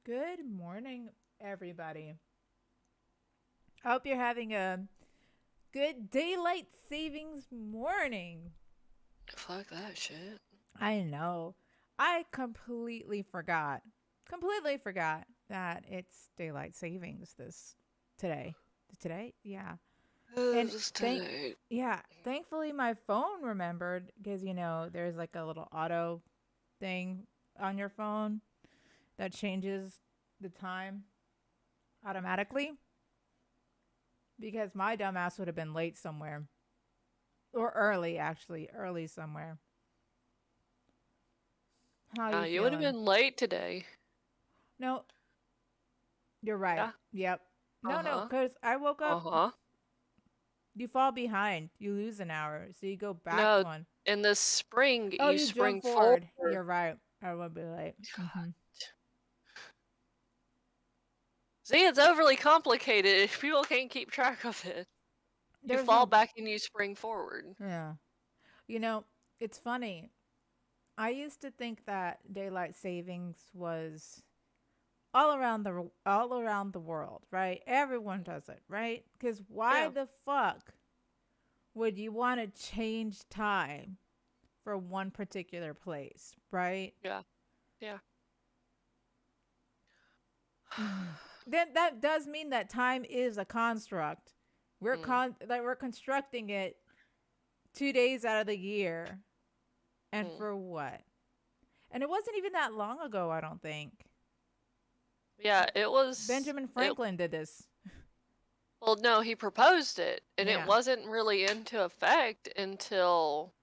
Good morning, everybody. I hope you're having a good daylight savings morning. Fuck that shit. I know. I completely forgot that it's daylight savings this today. Today? Yeah. And Just thank today. yeah, thankfully my phone remembered because there's like a little auto thing on your phone that changes the time automatically because my dumbass would have been late somewhere or early, actually, early somewhere. How are Nah, you you would have feeling? been late today. No, you're right. Yeah. Yep. Uh No, no, huh. because I woke Uh up. huh. You fall behind. You lose an hour, so you go back No, one. in the spring, Oh, you you jump spring forward. forward. You're right. I would be late. God. See, it's overly complicated. People can't keep track of it. You There's fall no. back and you spring forward. Yeah. You know, it's funny. I used to think that daylight savings was all around the world, right? Everyone does it, right? Because why Yeah. the fuck would you want to change time for one particular place, right? Yeah. Yeah. Then that does mean that time is a construct. Mm. We're constructing it 2 days out of the year, and Mm. for what? And it wasn't even that long ago, I don't think. Yeah, it was. Benjamin It. Franklin did this. Well, no, he proposed it, and it Yeah, wasn't really into effect until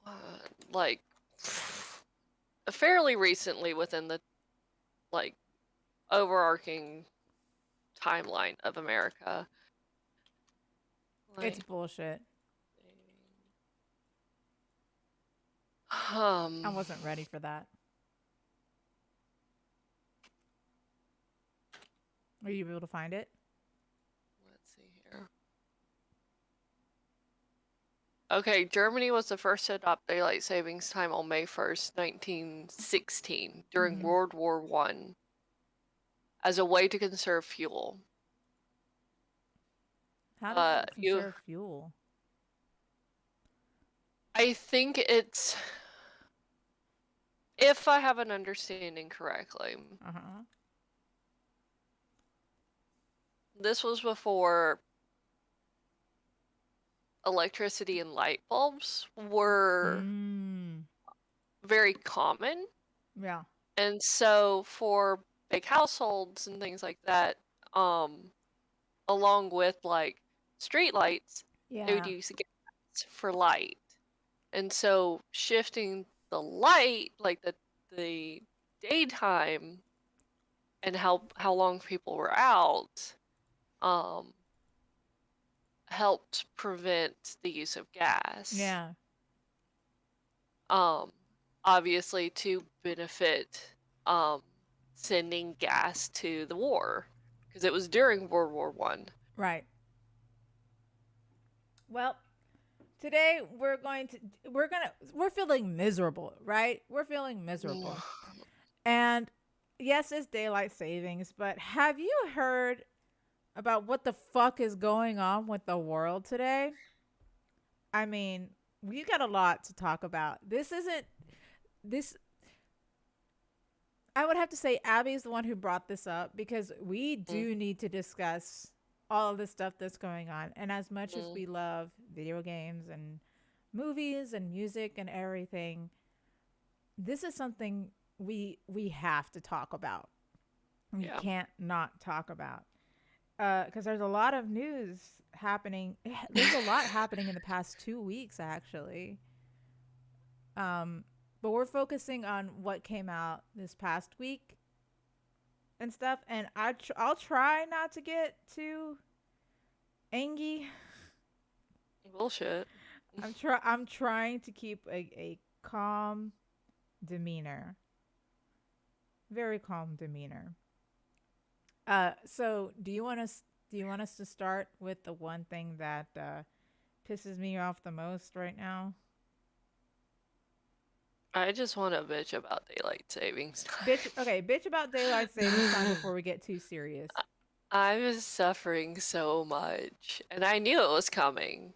uh, like fairly recently within the like overarching timeline of America. it's Like, bullshit. I um, wasn't ready for that. Were you able to find it? let's see here. Okay, Germany was the first to adopt daylight savings time on May 1st, 1916, during Mm-hmm. World War I, as a way to conserve fuel. How does it You, conserve fuel? I think it's, if I have an understanding correctly, Uh huh. this was before electricity and light bulbs were Mm. very common. Yeah. And so for big households and things like that, um, along with like street lights, they would Yeah. use gas for light. And so shifting the light, like the daytime and how long people were out, um, helped prevent the use of gas. Yeah. Um, Obviously to benefit um sending gas to the war because it was during World War I. Right. Well, today we're feeling miserable, right? We're feeling miserable. And yes, it's daylight savings, but have you heard about what the fuck is going on with the world today? I mean, we got a lot to talk about. This isn't this I would have to say Abby is the one who brought this up because we Mm, do need to discuss all of the stuff that's going on. And as much as mm, we love video games and movies and music and everything, this is something we have to talk about. We yeah. can't not talk about because there's a lot of news happening. There's a lot happening in the past 2 weeks, actually. Um, but we're focusing on what came out this past week and stuff. And I'll try not to get too angry. Bullshit. I'm trying to keep a calm demeanor, very calm demeanor. So do you want us to start with the one thing that pisses me off the most right now? I just want to bitch about daylight savings time. Bitch, okay, bitch about daylight savings time before we get too serious. I was suffering so much, and I knew it was coming.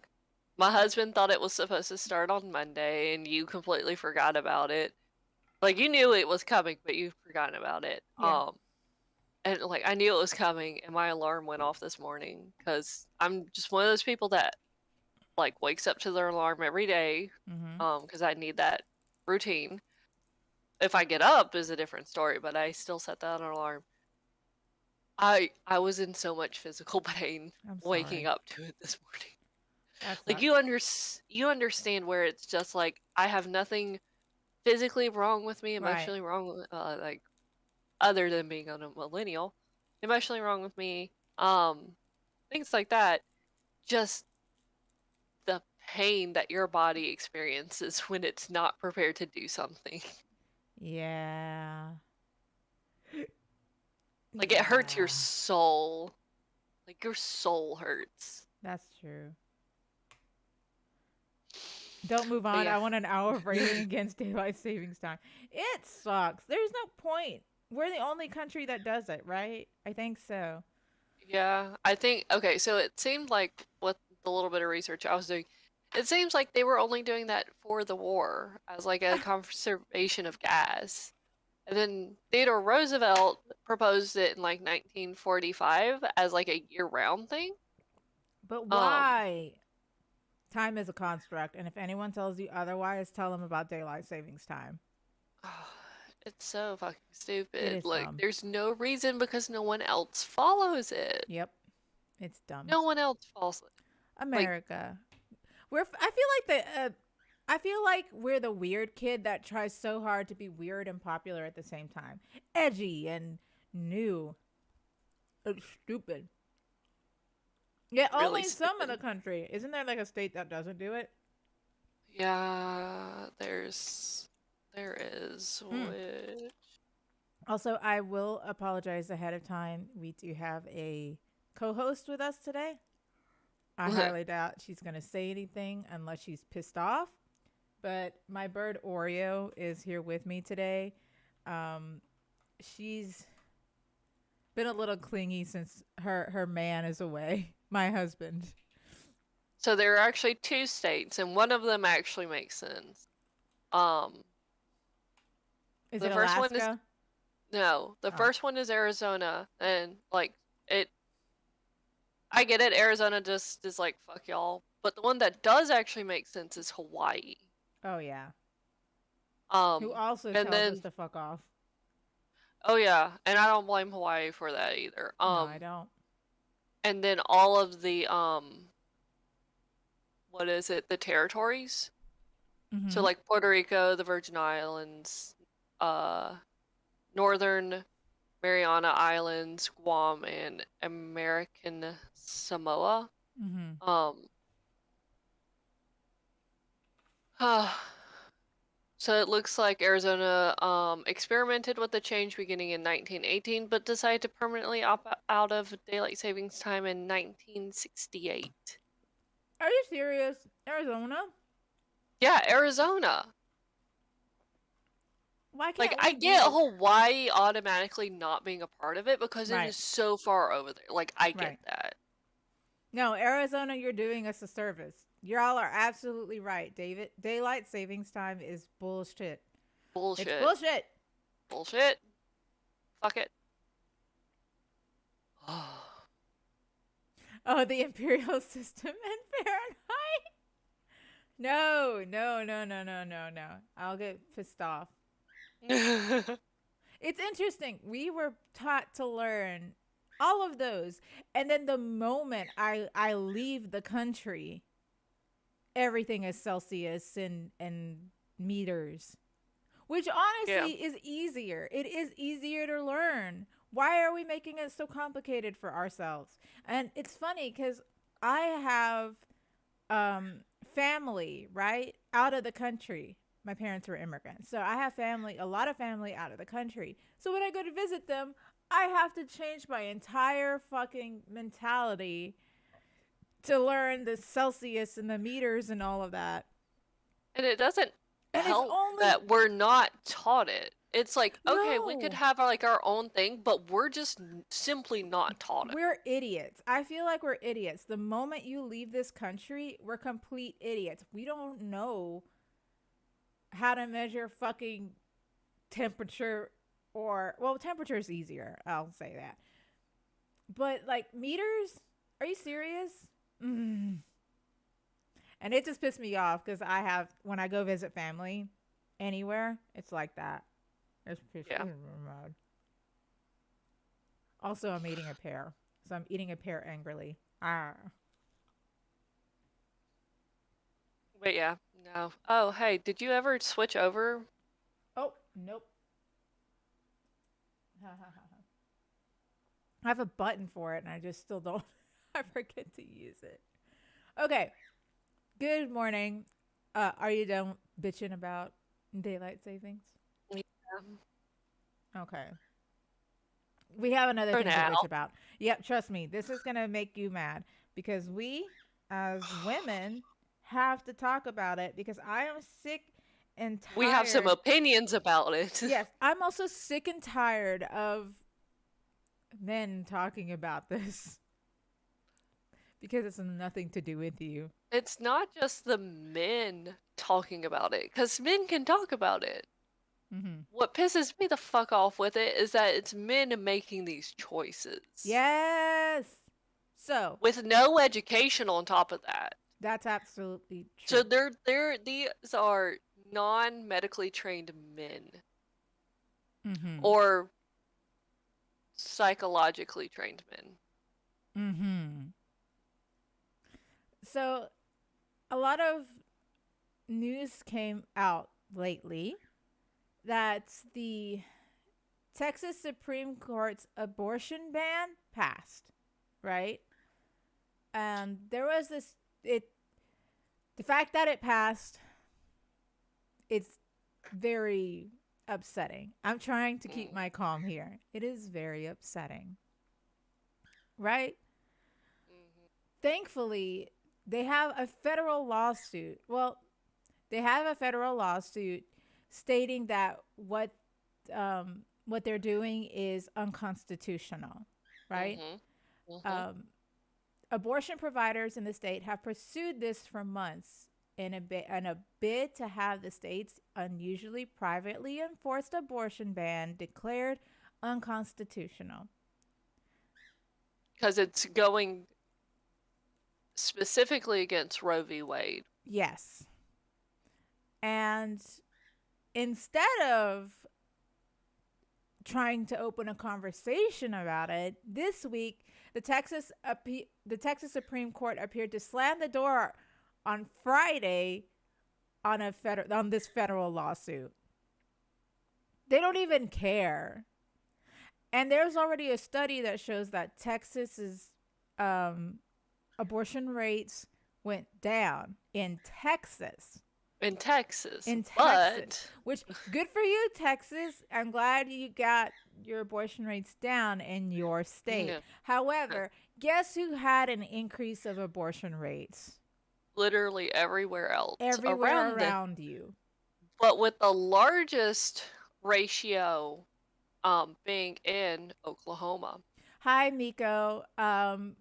My husband thought it was supposed to start on Monday, and you completely forgot about it. Like you knew it was coming, but you forgotten about it. Yeah. And like I knew it was coming, and my alarm went off this morning because I'm just one of those people that like wakes up to their alarm every day, Mm-hmm. because I need that routine. If I get up is a different story, but I still set that alarm. I was in so much physical pain I'm waking sorry. up to it this morning. That Like sucks. you understand where it's just like I have nothing physically wrong with me, Right. emotionally wrong with, like other than being a millennial, emotionally wrong with me, things like that. Just the pain that your body experiences when it's not prepared to do something. Yeah. Like it hurts your Yeah. soul. Like your soul hurts. That's true. Don't move But on. yeah. I want an hour of railing against daylight savings time. It sucks. There's no point. We're the only country that does it, right? I think so. Yeah, I think okay, so it seemed like with the little bit of research I was doing, it seems like they were only doing that for the war as like a conservation of gas. And then Theodore Roosevelt proposed it in like 1945 as like a year-round thing. But Um, why? Time is a construct, and if anyone tells you otherwise, tell them about daylight savings time. it's so fucking It stupid. is Like, dumb. there's no reason because no one else follows it. Yep, it's dumb. No one else follows it. Like, America. I feel like I feel like we're the weird kid that tries so hard to be weird and popular at the same time. Edgy and new. It's stupid. Yeah, really only some of the stupid. country. Isn't there like a state that doesn't do it? Yeah, there is, Mm. which Also, I will apologize ahead of time. We do have a co-host with us today. I highly doubt she's going to say anything unless she's pissed off. But my bird Oreo is here with me today. Um, she's been a little clingy since her man is away. My husband. so there are actually two states, and one of them actually makes sense. Um, Is it the first one is Alaska? no, the Oh, first one is Arizona, and like it, I get it. Arizona just is like fuck y'all, but the one that does actually make sense is Hawaii. oh yeah. Who Um, also and tells us then to fuck off? oh yeah, and I don't blame Hawaii for that either. No, I don't. And then all of the what is it? The territories. So Mm-hmm. like Puerto Rico, the Virgin Islands, uh, Northern Mariana Islands, Guam, and American Samoa. Mm-hmm. Um, so it looks like Arizona experimented with the change beginning in 1918, but decided to permanently opt out of daylight savings time in 1968. Are you serious? Arizona? Yeah, Arizona. Why Like can't I we get do? Hawaii automatically not being a part of it because it Right. is so far over there. Like I get Right. that. No, Arizona, you're doing us a service. Y'all are absolutely right, David. Daylight savings time is bullshit. It's Bullshit. bullshit. Bullshit. Fuck it. Oh, the imperial system and Fahrenheit. No, no, no, no, no, no, no. I'll get pissed off. It's interesting. We were taught to learn all of those, and then the moment I leave the country, everything is Celsius and meters, which Yeah. honestly is easier. It is easier to learn. Why are we making it so complicated for ourselves? And it's funny because I have um, family, right? Out of the country. My parents were immigrants. So I have family, a lot of family out of the country. So when I go to visit them, I have to change my entire fucking mentality to learn the Celsius and the meters and all of that. And it doesn't. And it's help only that we're not taught it. It's like, okay, we could no. have like our own thing, but we're just simply not taught it. We're idiots. I feel like we're idiots. The moment you leave this country, we're complete idiots. We don't know how to measure fucking temperature or well, temperature is easier. I'll say that. But like meters? Are you serious? Mm. And it just pissed me off because I have when I go visit family anywhere, it's like that. It's pissed Yeah. me mad. Also, I'm eating a pear, so I'm eating a pear angrily. Ah. But yeah, no. Oh, hey, did you ever switch over? Oh nope. I have a button for it, and I just still don't. I forget to use it. Okay. Good morning. Are you done bitching about daylight savings? Yeah. Okay. We have another For thing to now. bitch about. Yep, trust me, this is gonna make you mad because we, as women, have to talk about it because I am sick and We have some tired. opinions about it. Yes, I'm also sick and tired of men talking about this because it's nothing to do with you. It's not just the men talking about it, because men can talk about it. Hmm. What pisses me the fuck off with it is that it's men making these choices Yes. So with no education on top of that. that's absolutely So true. these are non-medically trained men Mm-hmm. or psychologically trained men. Mm-hmm. So a lot of news came out lately that the Texas Supreme Court's abortion ban passed, right? And there was this it the fact that it passed, it's very upsetting. I'm trying to keep Mm. my calm here. It is very upsetting, right? Mhm. Thankfully, they have a federal lawsuit. Well, they have a federal lawsuit stating that what they're doing is unconstitutional, right? Mhm. Mhm. Um, Abortion providers in the state have pursued this for months in a bid to have the state's unusually privately enforced abortion ban declared unconstitutional. Because it's going specifically against Roe v. Wade. Yes. And instead of trying to open a conversation about it, this week the Texas Supreme Court appeared to slam the door on Friday on this federal lawsuit. They don't even care. And there's already a study that shows that Texas's um, abortion rates went down in Texas. In Texas, In Texas, but which good for you, Texas. I'm glad you got your abortion rates down in your state. no, no, However, guess who had an increase of abortion rates? literally everywhere else Everywhere around the, around you. but with the largest ratio being in Oklahoma. Hi, Miko.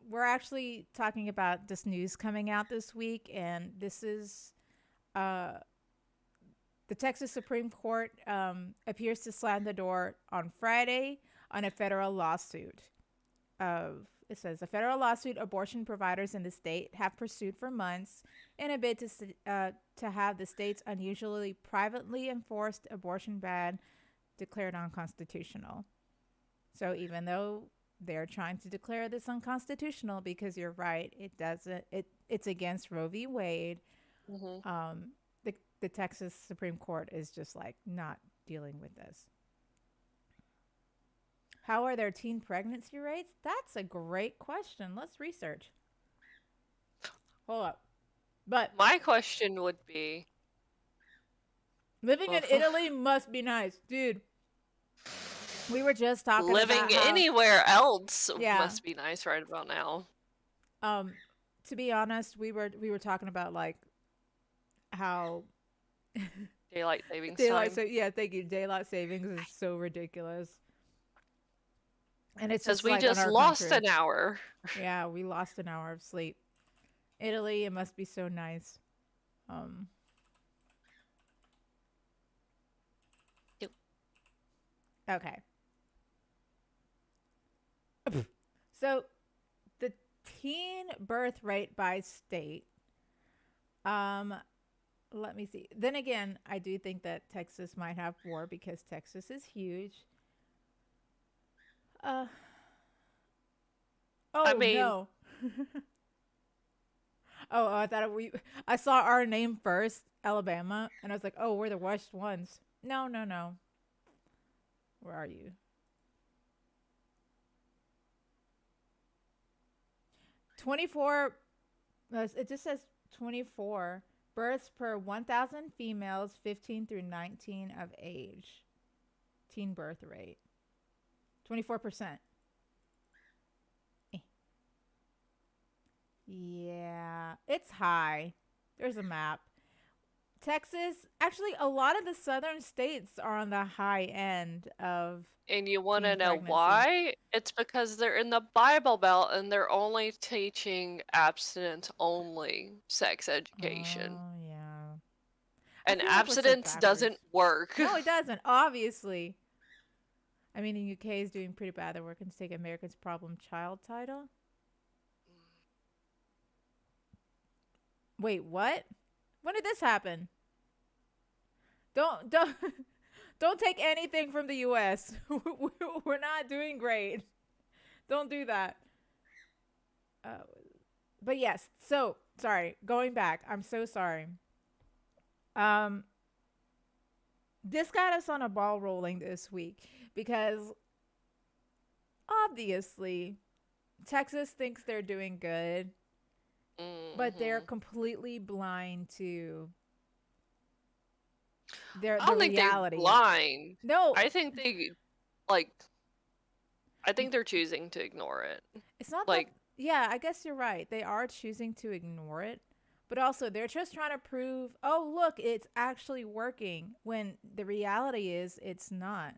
We're actually talking about this news coming out this week, and this is uh, the Texas Supreme Court appears to slam the door on Friday on a federal lawsuit. It says a federal lawsuit abortion providers in the state have pursued for months in a bid to have the state's unusually privately enforced abortion ban declared unconstitutional. So even though they're trying to declare this unconstitutional, because you're right, it's against Roe v. Wade. Hmm. The Texas Supreme Court is just like not dealing with this. How are their teen pregnancy rates? That's a great question. Let's research. Hold up. But My question would be, living in Italy must be nice, dude. We were just talking living about how, anywhere else yeah. must be nice right about now. Um, to be honest, we were talking about like how daylight savings Daylight time. so yeah, thank you. Daylight savings is so ridiculous. And it's Because just we like on just our lost country. an hour. Yeah, we lost an hour of sleep. Italy, it must be so nice. Um, Yep. okay. So the teen birth rate by state. Um, let me see. Then again, I do think that Texas might have more because Texas is huge. Uh, I oh mean, no. Oh, I thought I saw our name first, Alabama, and I was like, "Oh, we're the worst ones." No, no, no. Where are you? 24 it just says 24 births per 1,000 females 15 through 19 of age. Teen birth rate. 24%. Eh. Yeah, it's high. There's a map. Texas, actually, a lot of the southern states are on the high end of and you want teen to know pregnancy. why? It's because they're in the Bible Belt and they're only teaching abstinence only sex education. Oh, yeah. I And feel like we're so abstinence backwards. doesn't work. No, it doesn't, obviously. I mean, the UK is doing pretty bad. They're working to take America's Problem Child title. Wait, what? When did this happen? Don't don't take anything from the US. We're not doing great. Don't do that. Uh, but yes, so sorry. Going back, I'm so sorry. Um, this got us on a ball rolling this week because obviously Texas thinks they're doing good, but they're Hmm. completely blind to I the don't think they're reality. blind. No, I think they like I think they're choosing to ignore it. it's not that. Like Yeah, I guess you're right. They are choosing to ignore it, but also they're just trying to prove, oh, look, it's actually working when the reality is it's not.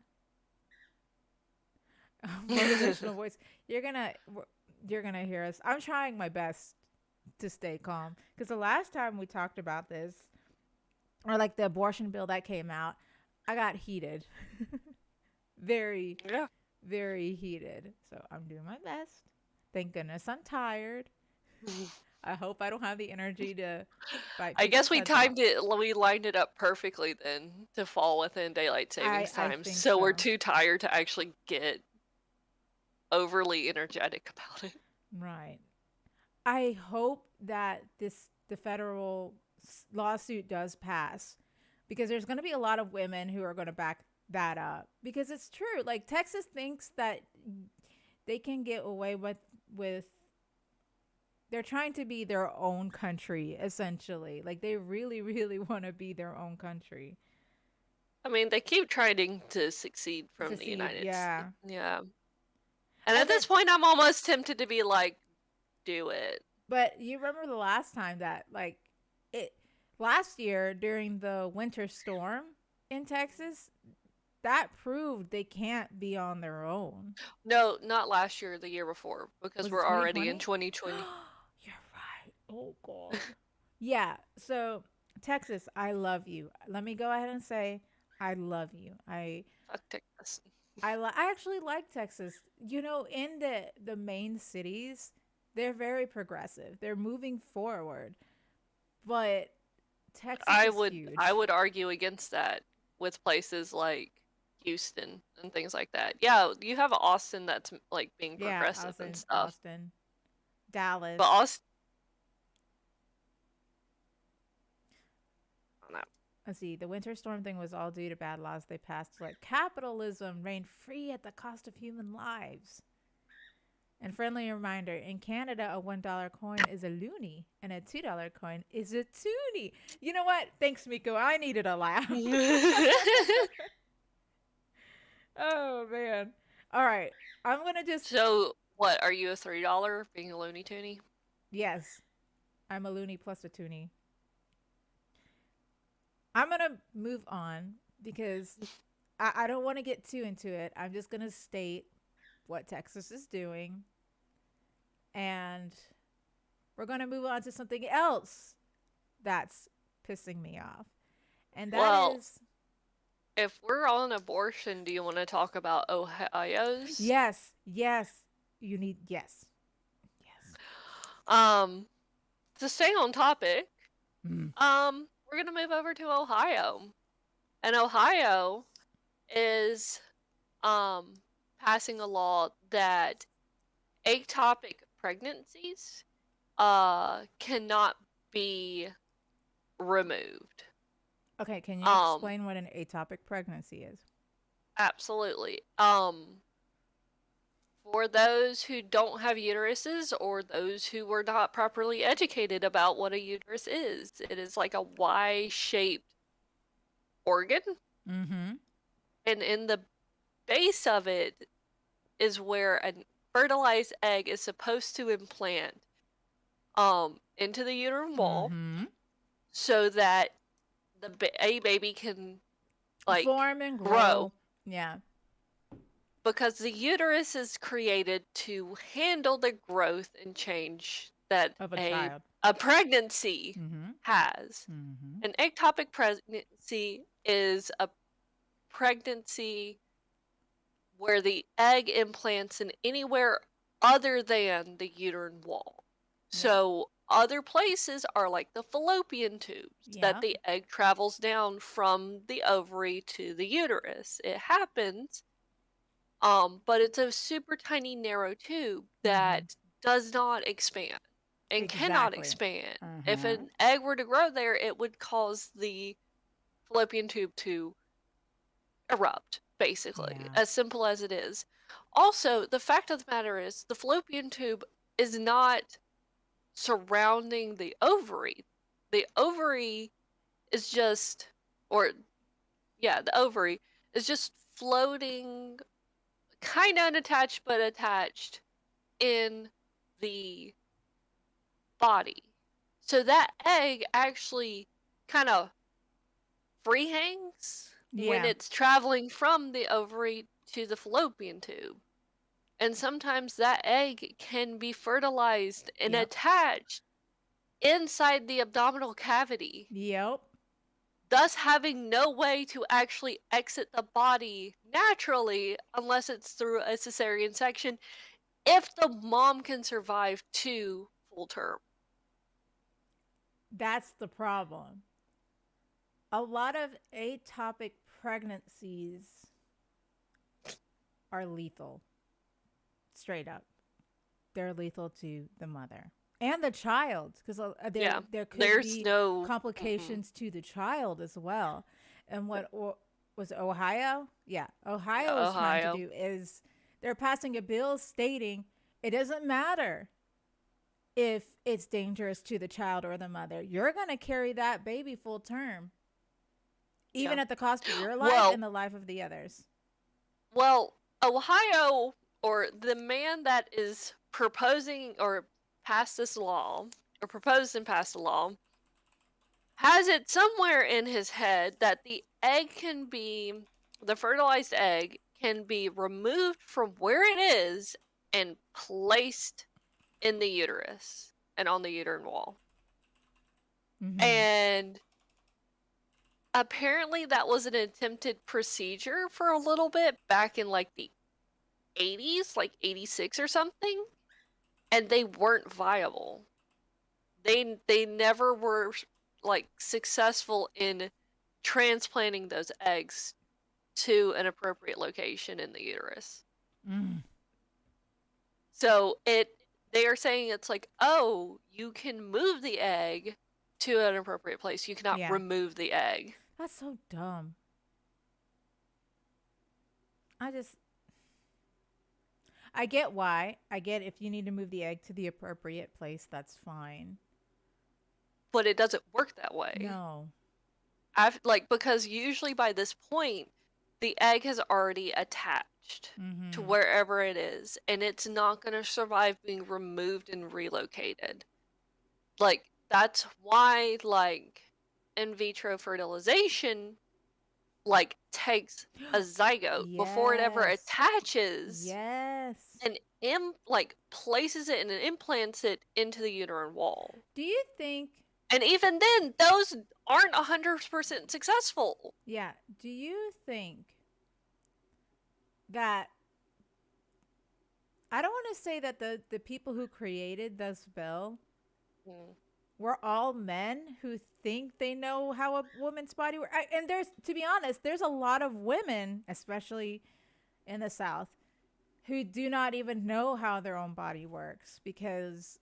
Motivational voice. You're gonna you're gonna hear us. I'm trying my best to stay calm because the last time we talked about this, or like the abortion bill that came out, I got heated, very, yeah. very heated. So I'm doing my best. Thank goodness I'm tired. I hope I don't have the energy to bite I guess people's we heads off. timed it we lined it up perfectly then to fall within daylight savings I time. think So we're so. too tired to actually get overly energetic about it. Right. I hope that the federal lawsuit does pass because there's going to be a lot of women who are going to back that up because it's true. Like Texas thinks that they can get away with they're trying to be their own country essentially. Like they really really want to be their own country. I mean, they keep trying to succeed from the Secede, United States. yeah. Yeah. And at And then this point, I'm almost tempted to be like, do it. but you remember the last time that like it last year during the winter storm in Texas, that proved they can't be on their own. No, not last year, the year before, because Was it we're already in 2020? 2020. You're right. Oh god. Yeah. So Texas, I love you. Let me go ahead and say I love you. Fuck Texas. I actually like Texas. You know, in the main cities, they're very progressive. They're moving forward. But Texas is I huge. would argue against that with places like Houston and things like that. Yeah, you have Austin that's like being Yeah, I progressive was and in stuff, Austin, but Dallas. Austin, I don't know. Let's see, the winter storm thing was all due to bad laws they passed to let capitalism reign free at the cost of human lives. And friendly reminder, in Canada, a $1 coin is a loonie and a $2 coin is a toonie. You know what? Thanks, Miko. I needed a laugh. Oh, man. All right. I'm going to just, So, what are you a $3 being a Looney Tooney? yes, I'm a loony plus a toonie. I'm gonna move on because I don't want to get too into it. I'm just gonna state what Texas is doing, and we're gonna move on to something else that's pissing me off, and that Well, is if we're on abortion, do you want to talk about Ohio's? yes, yes, you need yes, yes. Um, to stay on topic, Mm. we're gonna move over to Ohio. And Ohio is um passing a law that ectopic pregnancies cannot be removed. Okay, can you Um, explain what an atopic pregnancy is? absolutely. For those who don't have uteruses or those who were not properly educated about what a uterus is, it is like a Y-shaped organ, Mm-hmm. and in the base of it is where a fertilized egg is supposed to implant into the uterine wall Mm-hmm. so that a baby can like Form and grow, grow. Yeah, because the uterus is created to handle the growth and change that of a a child. a pregnancy Mm-hmm. has. Mm-hmm. An ectopic pregnancy is a pregnancy where the egg implants in anywhere other than the uterine wall. Yeah. So other places are like the fallopian tubes that Yeah. the egg travels down from the ovary to the uterus. It happens, but it's a super tiny narrow tube Mm-hmm. that does not expand and cannot Exactly. expand. If Uh-huh. an egg were to grow there, it would cause the fallopian tube to erupt, basically, Yeah. as simple as it is. Also, the fact of the matter is, the fallopian tube is not surrounding the ovary. The ovary is just, or yeah, the ovary is just floating, kind of unattached, but attached in the body. So that egg actually kind of free hangs when Yeah. it's traveling from the ovary to the fallopian tube. And sometimes that egg can be fertilized and Yep. attached inside the abdominal cavity, Yep. thus having no way to actually exit the body naturally unless it's through a cesarean section if the mom can survive to full term. That's the problem. A lot of atopic pregnancies are lethal. Straight up. They're lethal to the mother and the child because there Yeah, there could there's be no. Mm-mm. complications to the child as well. And what was it, Ohio? Yeah, Yeah, Ohio is trying to Ohio. do is they're passing a bill stating it doesn't matter if it's dangerous to the child or the mother. You're going to carry that baby full term, Yeah. even at the cost of your life Well, and the life of the others. well, Ohio, or the man that is proposing or passed this law, or proposed and passed the law, has it somewhere in his head that the fertilized egg can be removed from where it is and placed in the uterus and on the uterine wall. Mm-hmm. And apparently that was an attempted procedure for a little bit back in like the 80s, like 86 or something, and they weren't viable. They never were like successful in transplanting those eggs to an appropriate location in the uterus. Mm. So they are saying it's like, "Oh, you can move the egg to an appropriate place. You cannot Yeah, remove the egg." that's so dumb. I just I get why. I get if you need to move the egg to the appropriate place, that's fine. But it doesn't work that way. No. I've like because usually by this point the egg has already attached to Mm-hmm. wherever it is and it's not going to survive being removed and relocated. Like that's why like in vitro fertilization like takes a zygote before it ever Yes. attaches Yes. and like places it and implants it into the uterine wall. Do you think, And even then, those aren't 100% successful. yeah, do you think that, I don't want to say that the people who created this bill Mm. were all men who think they know how a woman's body works. And there's, to be honest, there's a lot of women, especially in the South, who do not even know how their own body works because,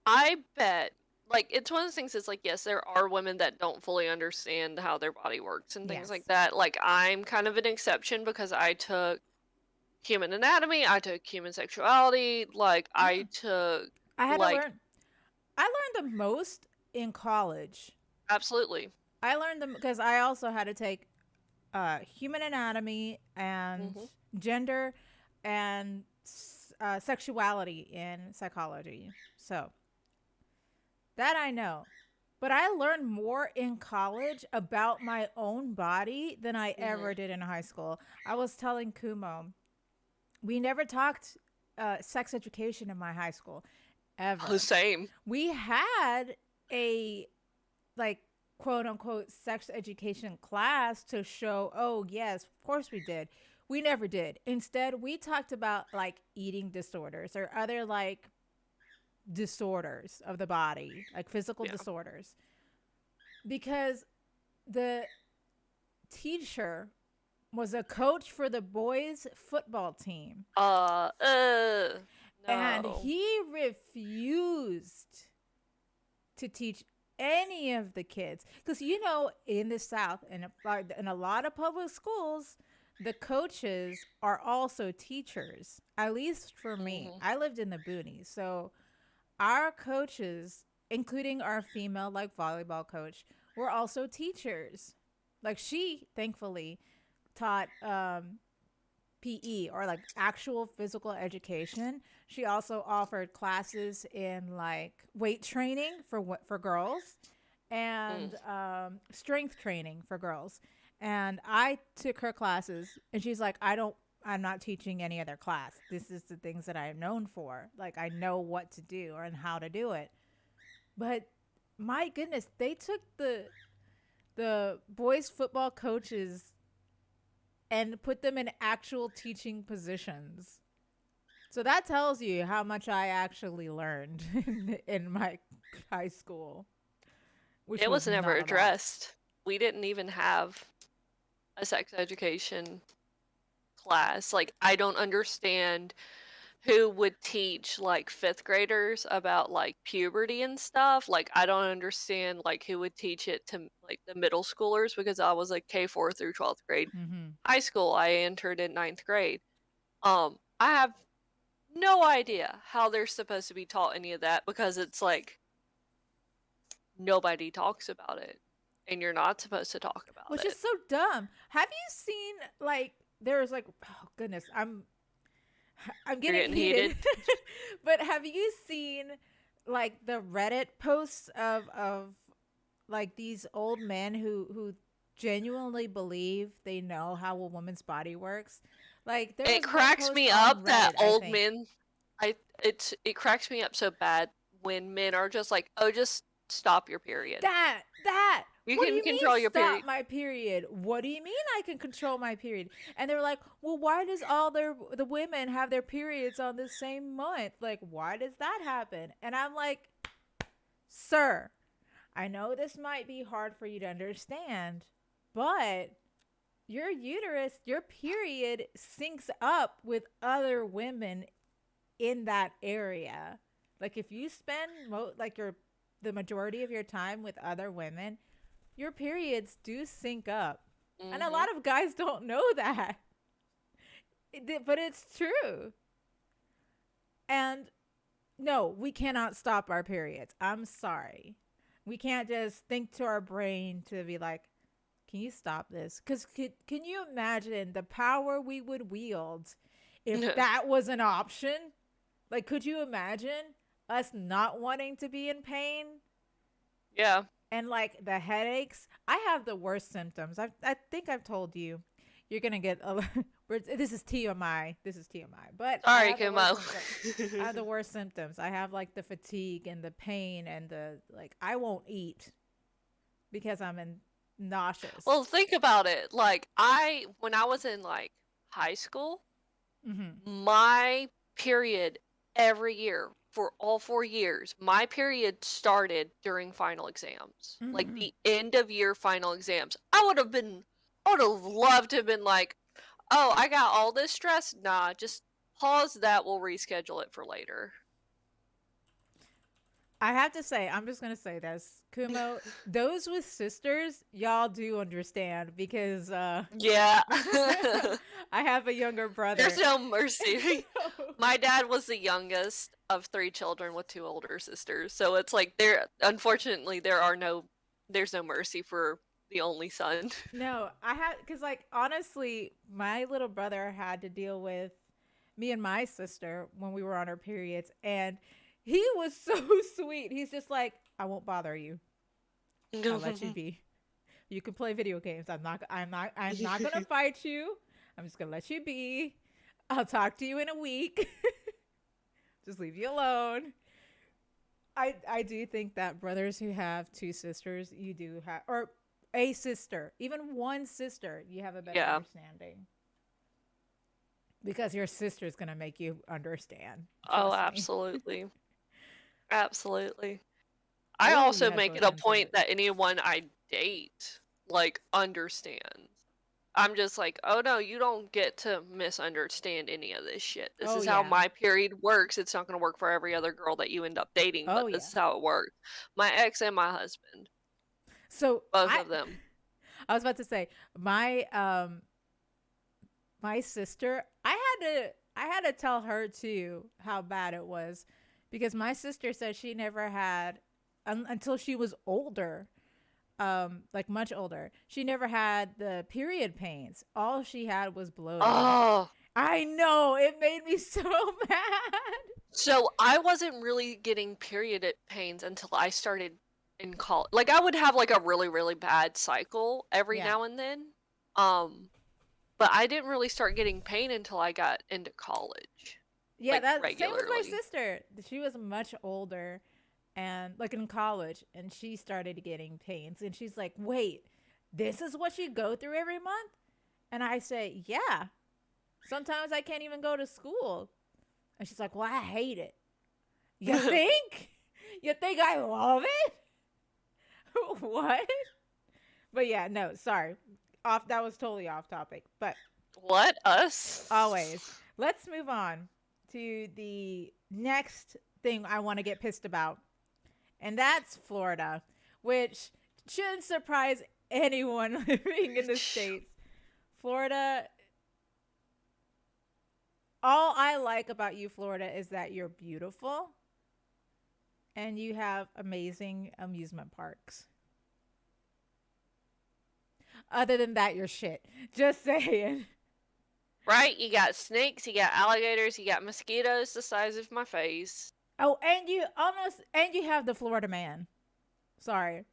I bet, like, it's one of those things. It's like, yes, there are women that don't fully understand how their body works and things like yes. that. Like, I'm kind of an exception because I took human anatomy, I took human sexuality, like, I Mm. took, I had to like, learn, I learned the most in college. absolutely. I learned them because I also had to take human anatomy and Hmm. gender and sexuality in psychology. So that I know. But I learned more in college about my own body than I Hmm. ever did in high school. I was telling Kumo, we never talked sex education in my high school, Oh, ever. same. We had a, like, quote unquote sex education class to show, oh yes, of course we did. We never did. Instead, we talked about like eating disorders or other like disorders of the body, like physical Yeah. disorders, because the teacher was a coach for the boys football team, Uh, uh, and no. he refused to teach any of the kids, because in the South and in a lot of public schools, the coaches are also teachers. At least for me, Hmm. I lived in the boonies, so our coaches, including our female like volleyball coach, were also teachers. Like, she thankfully taught PE, or like actual physical education. She also offered classes in like weight training for girls, Mm. and strength training for girls. And I took her classes, and she's like, I'm not teaching any other class. This is the things that I'm known for. Like, I know what to do and how to do it. But my goodness, they took the boys football coaches and put them in actual teaching positions. So that tells you how much I actually learned in my high school, which It was was never not a lot. addressed. We didn't even have a sex education class. Like, I don't understand who would teach like fifth graders about like puberty and stuff. Like, I don't understand like who would teach it to like the middle schoolers because I was like K4 through 12th grade. Mm-hmm. High school, I entered in ninth grade. I have no idea how they're supposed to be taught any of that because it's like nobody talks about it and you're not supposed to talk about Which is it. so dumb. Have you seen, like, there's like, oh goodness, I'm You're getting getting heated. heated. But have you seen like the Reddit posts of like these old men who genuinely believe they know how a woman's body works? Like, there It was one cracks post me on up that Reddit, I old think. men. It cracks me up so bad when men are just like, "Oh, just stop your period. That. You What do can you mean control your stop period." my period? What do you mean I can control my period? And they're like, well, why does all the women have their periods on the same month? Like, why does that happen? And I'm like, sir, I know this might be hard for you to understand, but your uterus, your period syncs up with other women in that area. Like, if you spend like the majority of your time with other women, your periods do sync up. And a Hmm. lot of guys don't know that. But it's true. And no, we cannot stop our periods. I'm sorry. We can't just think to our brain to be like, can you stop this? Because can you imagine the power we would wield if that was an option? Like, could you imagine us not wanting to be in pain? Yeah. And like the headaches, I have the worst symptoms. I think I've told you. You're gonna get a. This is TMI. This is TMI. But I Sorry, have the worst Kumo. symptoms. I have the worst symptoms. I have like the fatigue and the pain and the like. I won't eat because I'm in nauseous. Well, think about it. Like when I was in like high school, Hmm. my period every year for all 4 years, my period started during final exams, like Hmm. the end of year final exams. I would have loved to have been like, oh, I got all this stress. Nah, just pause that. We'll reschedule it for later. I have to say, I'm just gonna say this, Kumo. Those with sisters, y'all do understand because Yeah. I have a younger There's brother. no mercy. My dad was the youngest of 3 children with 2 older sisters, so it's like unfortunately there's no mercy for the only son. No, I had because like honestly, my little brother had to deal with me and my sister when we were on our periods, and he was so sweet. He's just like, I won't bother you. I'll let you be. You can play video games. I'm not gonna fight you. I'm just gonna let you be. I'll talk to you in a week. Just leave you alone. I do think that brothers who have two sisters, you do have, or a sister, even one sister, you have a better Yeah. understanding because your sister is gonna make you understand. Oh, Trust me. absolutely. Absolutely. I Or you also have make it both a ends of point it. that anyone I date like understands. I'm just like, oh no, you don't get to misunderstand any of this shit. This Oh is how yeah. my period works. It's not going to work for every other girl that you end up dating, Oh but this yeah. is how it works. My ex and my husband, So both I of them. I was about to say my sister, I had to tell her too how bad it was because my sister said she never had until she was older, like much older. She never had the period pains. All she had was bloating. Oh, I know, it made me so mad. so I wasn't really getting period pains until I started in college. Like I would have like a really, really bad cycle every Yeah. now and then. Um, but I didn't really start getting pain until I got into college, Yeah, like that same with my regularly. sister. She was much older and like in college and she started getting pains and she's like, "Wait, this is what you go through every month?" And I say, "Yeah. Sometimes I can't even go to school." And she's like, "Well, I hate it." You think? You think I love it? What? But yeah, no, sorry. Off that was totally off topic. But What? Us? always. Let's move on to the next thing I want to get pissed about. And that's Florida, which shouldn't surprise anyone living in the States. Florida, all I like about you, Florida, is that you're beautiful and you have amazing amusement parks. Other than that, you're shit. Just saying. Right? You got snakes, you got alligators, you got mosquitoes the size of my face. Oh, and you have the Florida man. Sorry.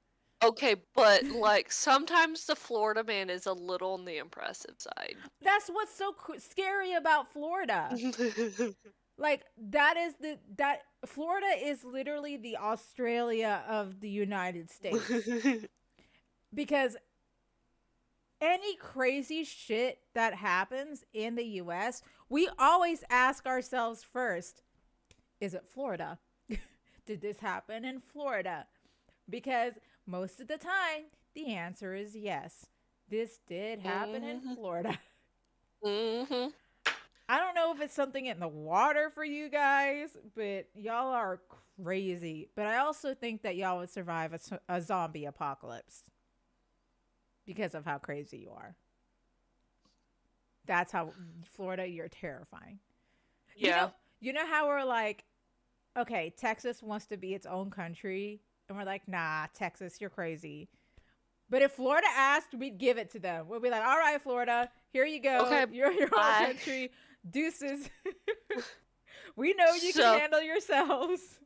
Okay, but like sometimes the Florida man is a little on the impressive side. That's what's so scary about Florida. Like that Florida is literally the Australia of the United States because any crazy shit that happens in the US, we always ask ourselves first, is it Florida? Did this happen in Florida? Because most of the time the answer is yes. This did happen in Mhm. Florida. Mhm. I don't know if it's something in the water for you guys, but y'all are crazy. But I also think that y'all would survive a zombie apocalypse because of how crazy you are. That's how Florida, you're terrifying. You know, Yeah. you know how we're like, okay, Texas wants to be its own country, and we're like, nah, Texas, you're crazy. But if Florida asked, we'd give it to them. We'll be like, all right, Florida, here you go. Okay, You're your own bye. country. Deuces. We know you can So, handle yourselves.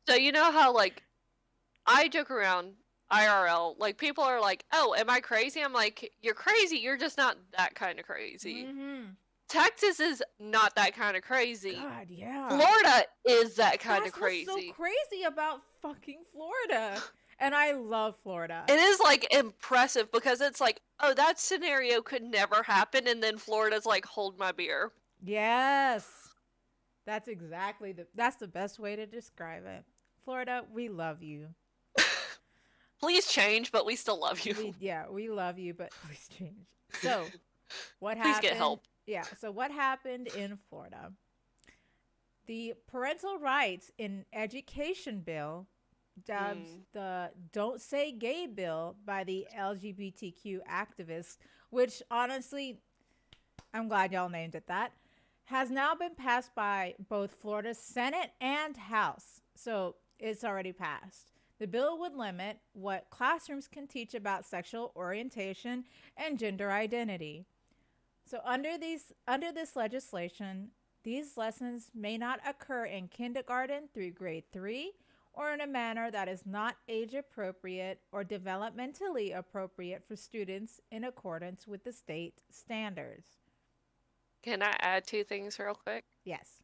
so you know how like I joke around. IRL. Like, people are like, "Oh, am I crazy?" I'm like, "You're crazy. You're just not that kind of crazy." Mm-hmm. Texas is not that kind of crazy. God, yeah. Florida is that kind of That's what's so crazy. crazy about fucking Florida. And I love Florida. It is like impressive because it's like, oh, that scenario could never happen, and then Florida's like, hold my beer. Yes. That's the best way to describe it. Florida, we love you. Please change, but we still love you. We love you, but please change. So, what Please get happened? help. Yeah, so what happened in Florida? The Parental Rights in Education bill, dubbed Mm. the Don't Say Gay bill by the LGBTQ activists, which honestly, I'm glad y'all named it that, has now been passed by both Florida's Senate and House. So it's already passed. The bill would limit what classrooms can teach about sexual orientation and gender identity. So under this legislation, these lessons may not occur in kindergarten through grade 3 or in a manner that is not age appropriate or developmentally appropriate for students in accordance with the state standards. Can I add two things real quick? Yes.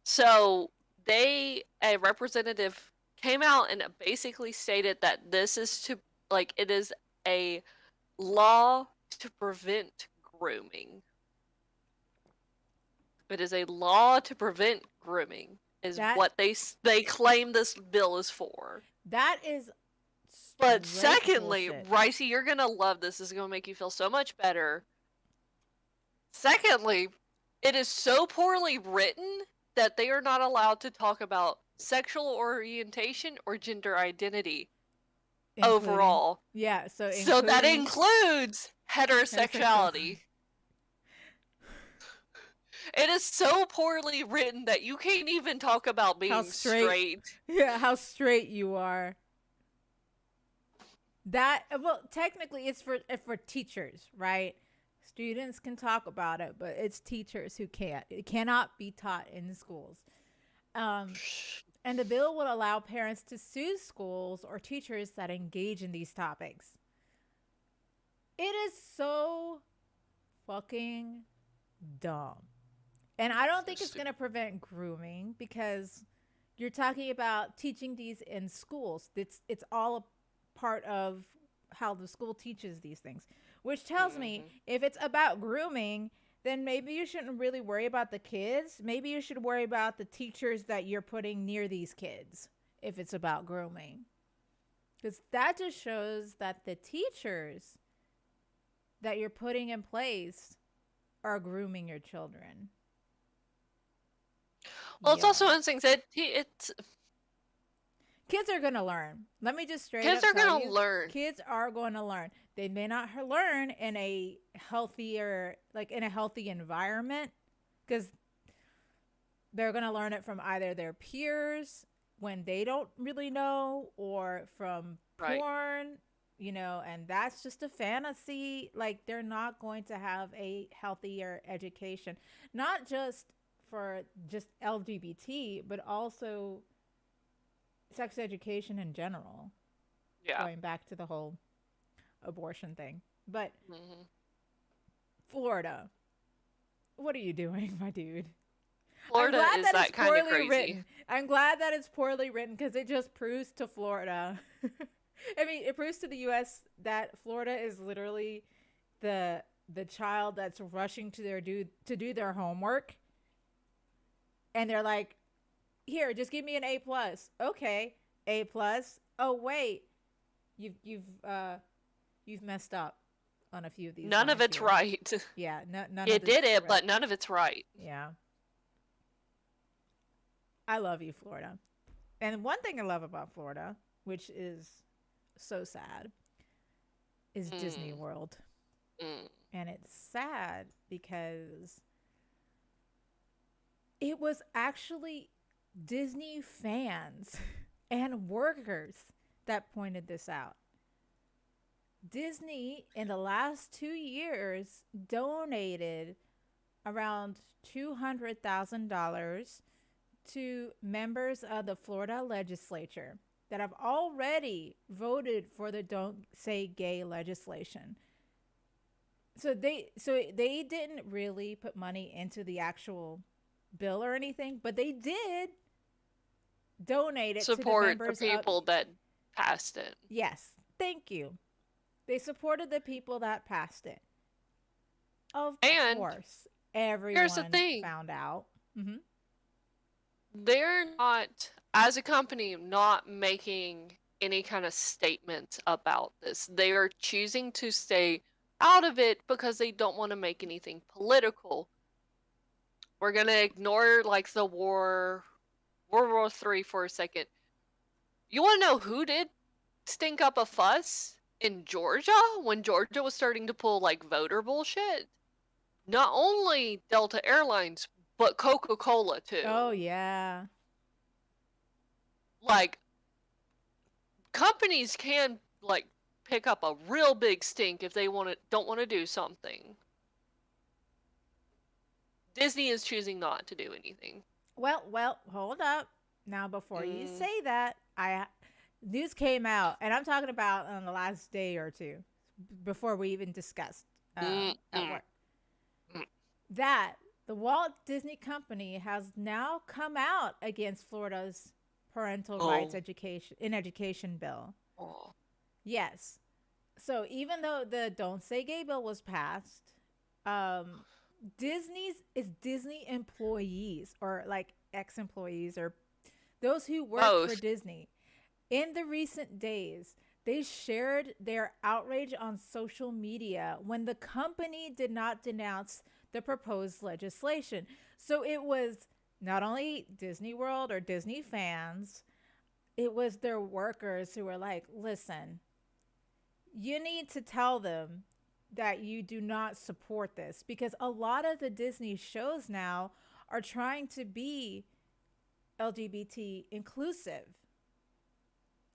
So a representative came out and basically stated that this is to, like, it is a law to prevent grooming. It is a law to prevent grooming, is That what they claim this bill is for. that is But straight secondly, bullshit. Ricey, you're gonna love this. This is gonna make you feel so much better. Secondly, it is so poorly written that they are not allowed to talk about sexual orientation or gender identity Including, overall. yeah, so So that including includes heterosexual. heterosexuality. It is so poorly written that you can't even talk about How being straight, straight. yeah, how straight you are. That, well, technically it's for teachers, right? Students can talk about it, but it's teachers who can't. It cannot be taught in schools. Um, and the bill would allow parents to sue schools or teachers that engage in these topics. It is so fucking dumb. And I don't So think it's going stupid. to prevent grooming because you're talking about teaching these in schools. It's all a part of how the school teaches these things, which tells me Mm-hmm. if it's about grooming, then maybe you shouldn't really worry about the kids. Maybe you should worry about the teachers that you're putting near these kids if it's about grooming. Because that just shows that the teachers that you're putting in place are grooming your children. Well, it's Yeah. also interesting that it's Kids are going to learn. Let me just straight kids up are tell gonna you, learn. kids are going to learn. They may not learn in a healthier, like in a healthy environment, because they're going to learn it from either their peers when they don't really know or from Right. porn, and that's just a fantasy. Like, they're not going to have a healthier education, not just for just LGBT, but also sex education in general, Yeah. going back to the whole abortion thing. But Mm-hmm. Florida, what are you doing, my dude? I'm Florida glad is that it's that kind of poorly crazy. written. I'm glad that it's poorly written because it just proves to Florida. I mean, it proves to the U.S. that Florida is literally the child that's rushing to do their homework, and they're like, "Here, just give me an A plus." Okay, A plus. Oh wait, you've messed up on a few of these None of lines it's here. right. Yeah, none of It this did it, right. but none of it's right. Yeah, I love you, Florida. And one thing I love about Florida, which is so sad, is Disney Mm. World. Mm. And it's sad because it was actually Disney fans and workers that pointed this out. Disney, in the last 2 years, donated around $200,000 to members of the Florida legislature. that have already voted for the Don't Say Gay legislation. So they didn't really put money into the actual bill or anything, but they did donate it to the Support the members of. people that passed it. Yes, thank you. They supported the people that passed it. Of And course, here's the everyone thing. found out. Hmm. They're not, as a company, not making any kind of statement about this. They are choosing to stay out of it because they don't want to make anything political. We're gonna ignore like the World War III for a second. You want to know who did stink up a fuss in Georgia when Georgia was starting to pull like voter bullshit? Not only Delta Airlines, but Coca-Cola Oh too. yeah. Like companies can like pick up a real big stink if they don't want to do something. Disney is choosing not to do anything. Well, hold up. Now before you Mm, say that, I news came out, and I'm talking about on the last day or two before we even discussed mm, at mm, work mm. that the Walt Disney Company has now come out against Florida's parental rights Oh, education bill. oh, Yes. So even though the Don't Say Gay bill was passed, um, Disney employees or like ex employees or those who worked for both. Disney in the recent days, they shared their outrage on social media when the company did not denounce the proposed legislation. So it was not only Disney World or Disney fans, it was their workers who were like, listen, you need to tell them that you do not support this because a lot of the Disney shows now are trying to be LGBT inclusive,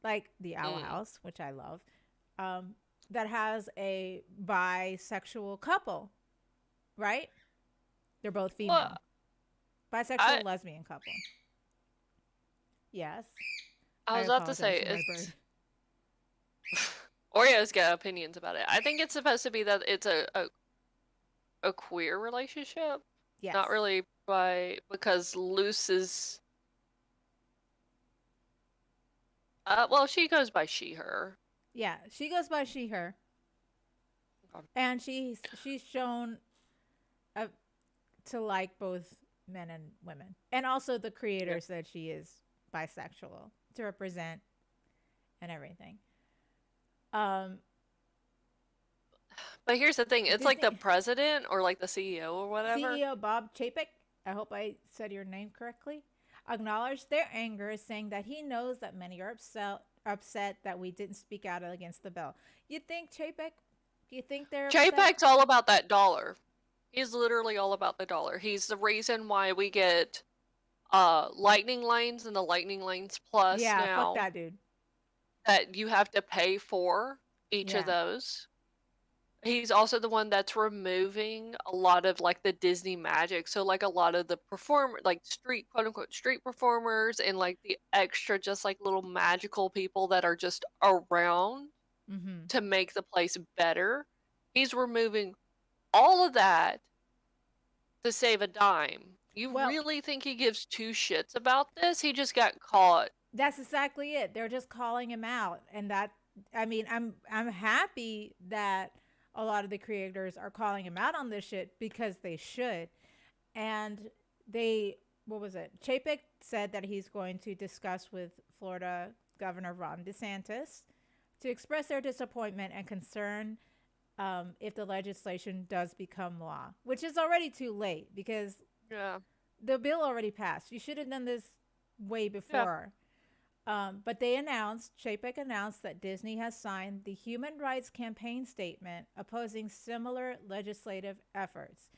like the Owl Mm. House, which I love, um, that has a bisexual couple, right? They're both Well, female, bisexual I lesbian couple. Yes, I I was about to apologize say for my it's bird. Oreo's got opinions about it. I think it's supposed to be that it's a queer relationship, not Yes, really by because Luce is well she goes by she her. yeah, she goes by she her, Okay. and she's shown uh, to like both men and women, and also the Yeah. creator said she is bisexual to represent and everything. Um, But here's the thing, it's like the Disney president or like the CEO or whatever. CEO Bob Chapek, I hope I said your name correctly, acknowledged their anger, saying that he knows that many are upset that we didn't speak out against the bill. You think Chapek? Do you think they're upset? JPEG's all about that dollar. He's literally all about the dollar. He's the reason why we get lightning lanes and the lightning lanes plus Yeah, fuck now that dude. that you have to pay for each of Yeah. those. He's also the one that's removing a lot of like the Disney magic. So like a lot of the like street quote unquote street performers and like the extra just like little magical people that are just around Mm-hmm. to make the place better. He's removing all of that to save a dime. You Well, really think he gives two shits about this? He just got caught. that's exactly it. They're just calling him out, and that I mean, I'm happy that a lot of the creators are calling him out on this shit because they should. And they, what was it? Chapek said that he's going to discuss with Florida Governor Ron DeSantis to express their disappointment and concern if the legislation does become law, which is already too late because Yeah. the bill already passed. You should have done this way Yeah. before. But Chapek announced that Disney has signed the Human Rights Campaign Statement opposing similar legislative efforts.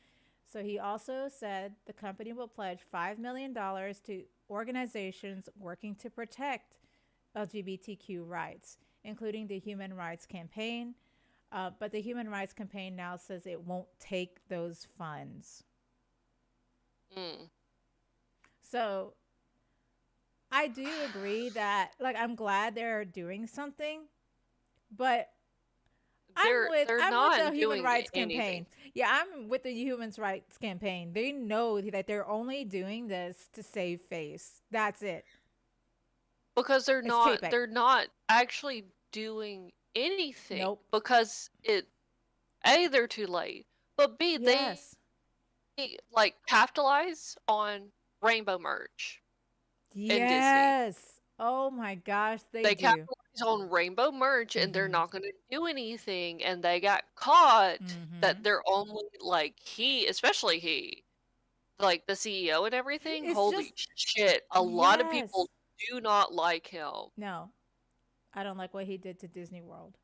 So he also said the company will pledge $5 million to organizations working to protect LGBTQ rights, including the Human Rights Campaign. But the Human Rights Campaign now says it won't take those funds. Mm. So I do agree that like I'm glad they're doing something, but They're I'm with not the human doing rights anything campaign. Yeah, I'm with the human rights campaign. They know that they're only doing this to save face. That's it. because It's Chapek. they're not actually doing anything Nope. because it A, they're too late, but B, they Yes. like capitalize on rainbow merch in Disney. Yes. Oh my gosh, they They do. capitalize on rainbow merch and they're Mhm. not gonna do anything, and they got caught that Mhm. they're only like especially he, like the CEO and everything. It's just Holy shit, a lot of yes. people do not like him. No, I don't like what he did to Disney World.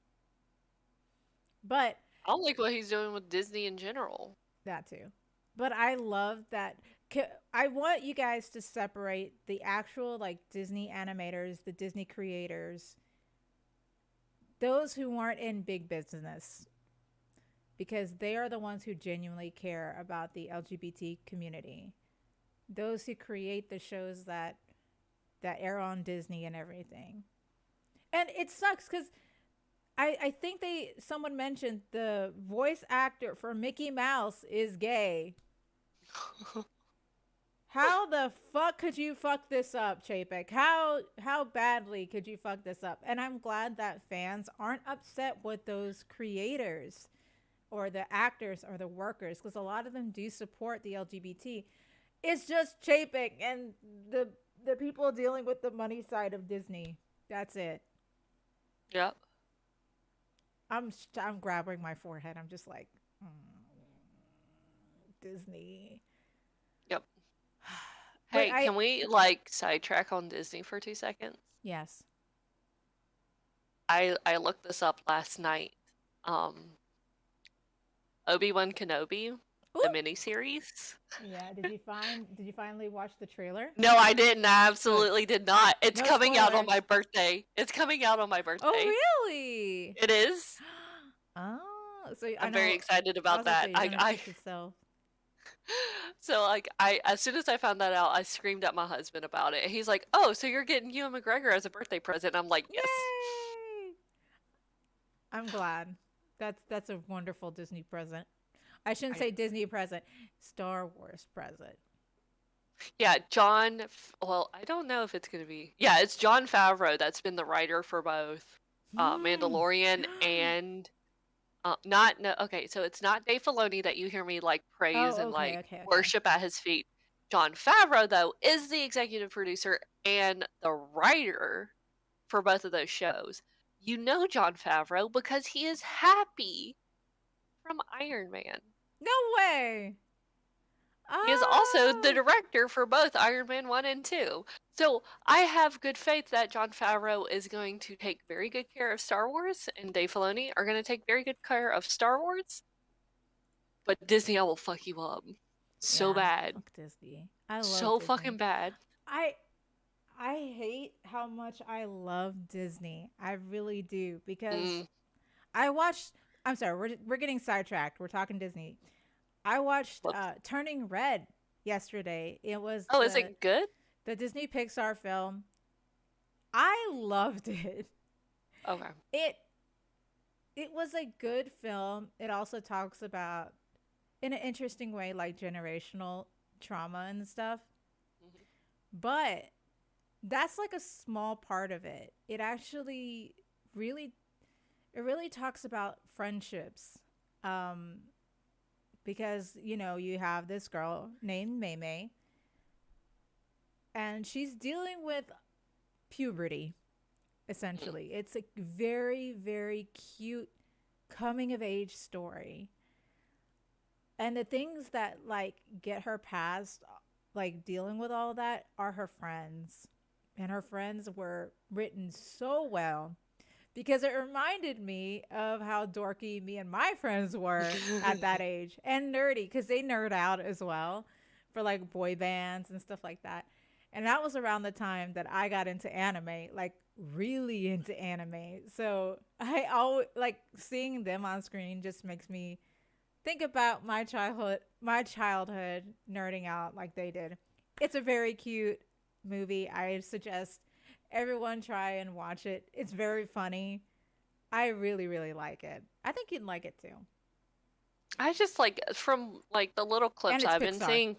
But I don't like what he's doing with Disney in general. that too. But I love that. I want you guys to separate the actual like Disney animators, the Disney creators, those who aren't in big business, because they are the ones who genuinely care about the LGBT community. Those who create the shows that air on Disney and everything. And it sucks because I think someone mentioned the voice actor for Mickey Mouse is gay. How the fuck could you fuck this up, Chapek? How badly could you fuck this up? And I'm glad that fans aren't upset with those creators or the actors or the workers because a lot of them do support the LGBT. It's just Chapek and the people dealing with the money side of Disney. That's it. Yep. I'm grabbing my forehead. I'm just like Disney. Yep. But Hey, I can we like sidetrack on Disney for 2 seconds? yes. I looked this up last night. Um, Obi-Wan Kenobi, Ooh. the miniseries. Yeah. Did you finally watch the trailer? No, I didn't. I Good. absolutely did not. It's No coming out on spoilers. my birthday. It's coming out on my Oh birthday. really? It is. Oh, so I I'm very know. excited I about was gonna that. say you're gonna treat yourself. So like I as soon as I found that out, I screamed at my husband about it. And he's like, "Oh, so you're getting Ewan McGregor as a birthday present?" I'm like, "Yes." Yay! I'm glad. That's a wonderful Disney present. I shouldn't I say Disney present, Star Wars present. Yeah, well, I don't know if it's gonna be. Yeah, it's Jon Favreau that's been the writer for both Hmm. Mandalorian and not no. Okay, so it's not Dave Filoni that you hear me like praise Oh, and okay, like okay, okay. worship at his feet. Jon Favreau though is the executive producer and the writer for both of those shows. You know Jon Favreau because he is Happy from Iron Man. No way. He is also the Oh, director for both Iron Man 1 and 2. So I have good faith that Jon Favreau is going to take very good care of Star Wars, and Dave Filoni are going to take very good care of Star Wars. But Disney, I will fuck you up. So yeah. bad. Fuck Disney. I love So Disney. fucking bad. I I hate how much I love Disney. I really do because Mm. I watched. I'm sorry, we're getting sidetracked. We're talking Disney. I watched Whoops. Turning Red yesterday. It was Oh, is it good? the Disney Pixar film. I loved it. Okay. It it was a good film. It also talks about in an interesting way like generational trauma and stuff. Mhm. But that's like a small part of it. It actually really it really talks about friendships. Um because you know, you have this girl named Mei Mei and she's dealing with puberty Mm. essentially. It's a very very cute coming of age story. And the things that like get her past like dealing with all that are her friends. And her friends were written so well because it reminded me of how dorky me and my friends were at that age and nerdy because they nerd out as well for like boy bands and stuff like that. And that was around the time that I got into anime, like really into anime. So I always like seeing them on screen just makes me think about my childhood nerding out like they did. It's a very cute. movie. I suggest everyone try and watch it. It's very funny. I really, really like it. I think you'd like it too. I just like from like the little And clips it's I've been Pixar. seeing,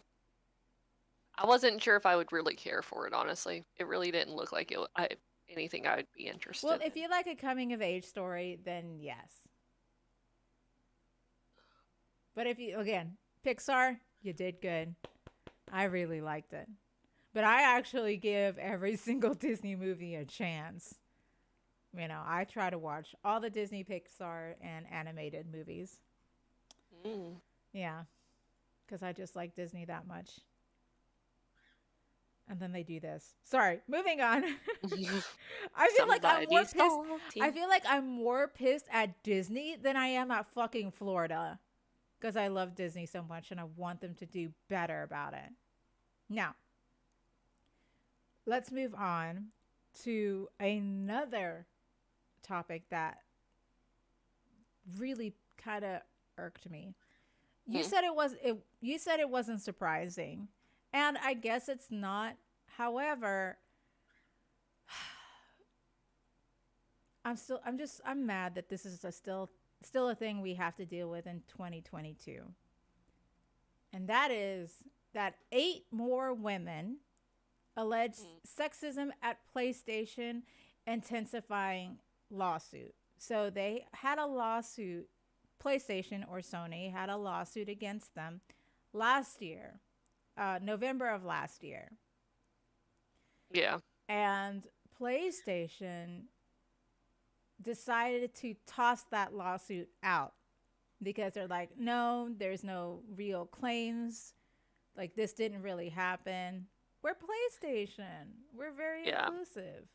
I wasn't sure if I would really care for it, honestly. It really didn't look like anything I would be Well, interested if in. you like a coming of age story, then yes. But if you, again, Pixar, you did good. I really liked it. But I actually give every single Disney movie a chance. You know, I try to watch all the Disney, Pixar, and animated movies. Mm. Yeah, because I just like Disney that much. And then they do this. Sorry, moving on. I feel like I'm more Somebody's pissed. I salty. feel like I'm more pissed at Disney than I am at fucking Florida. Because I love Disney so much and I want them to do better about it. Now, let's move on to another topic that really kind of irked me. You Mm. said you said it wasn't surprising. And I guess it's not. However, I'm mad that this is still a thing we have to deal with in 2022. And that is that 8 more women alleged Mm. sexism at PlayStation intensifying lawsuit. So they had a lawsuit, PlayStation or Sony had a lawsuit against them last year, November of last year. Yeah. And PlayStation decided to toss that lawsuit out because they're like, no, there's no real claims. Like, this didn't really happen. We're PlayStation. We're very Yeah. inclusive.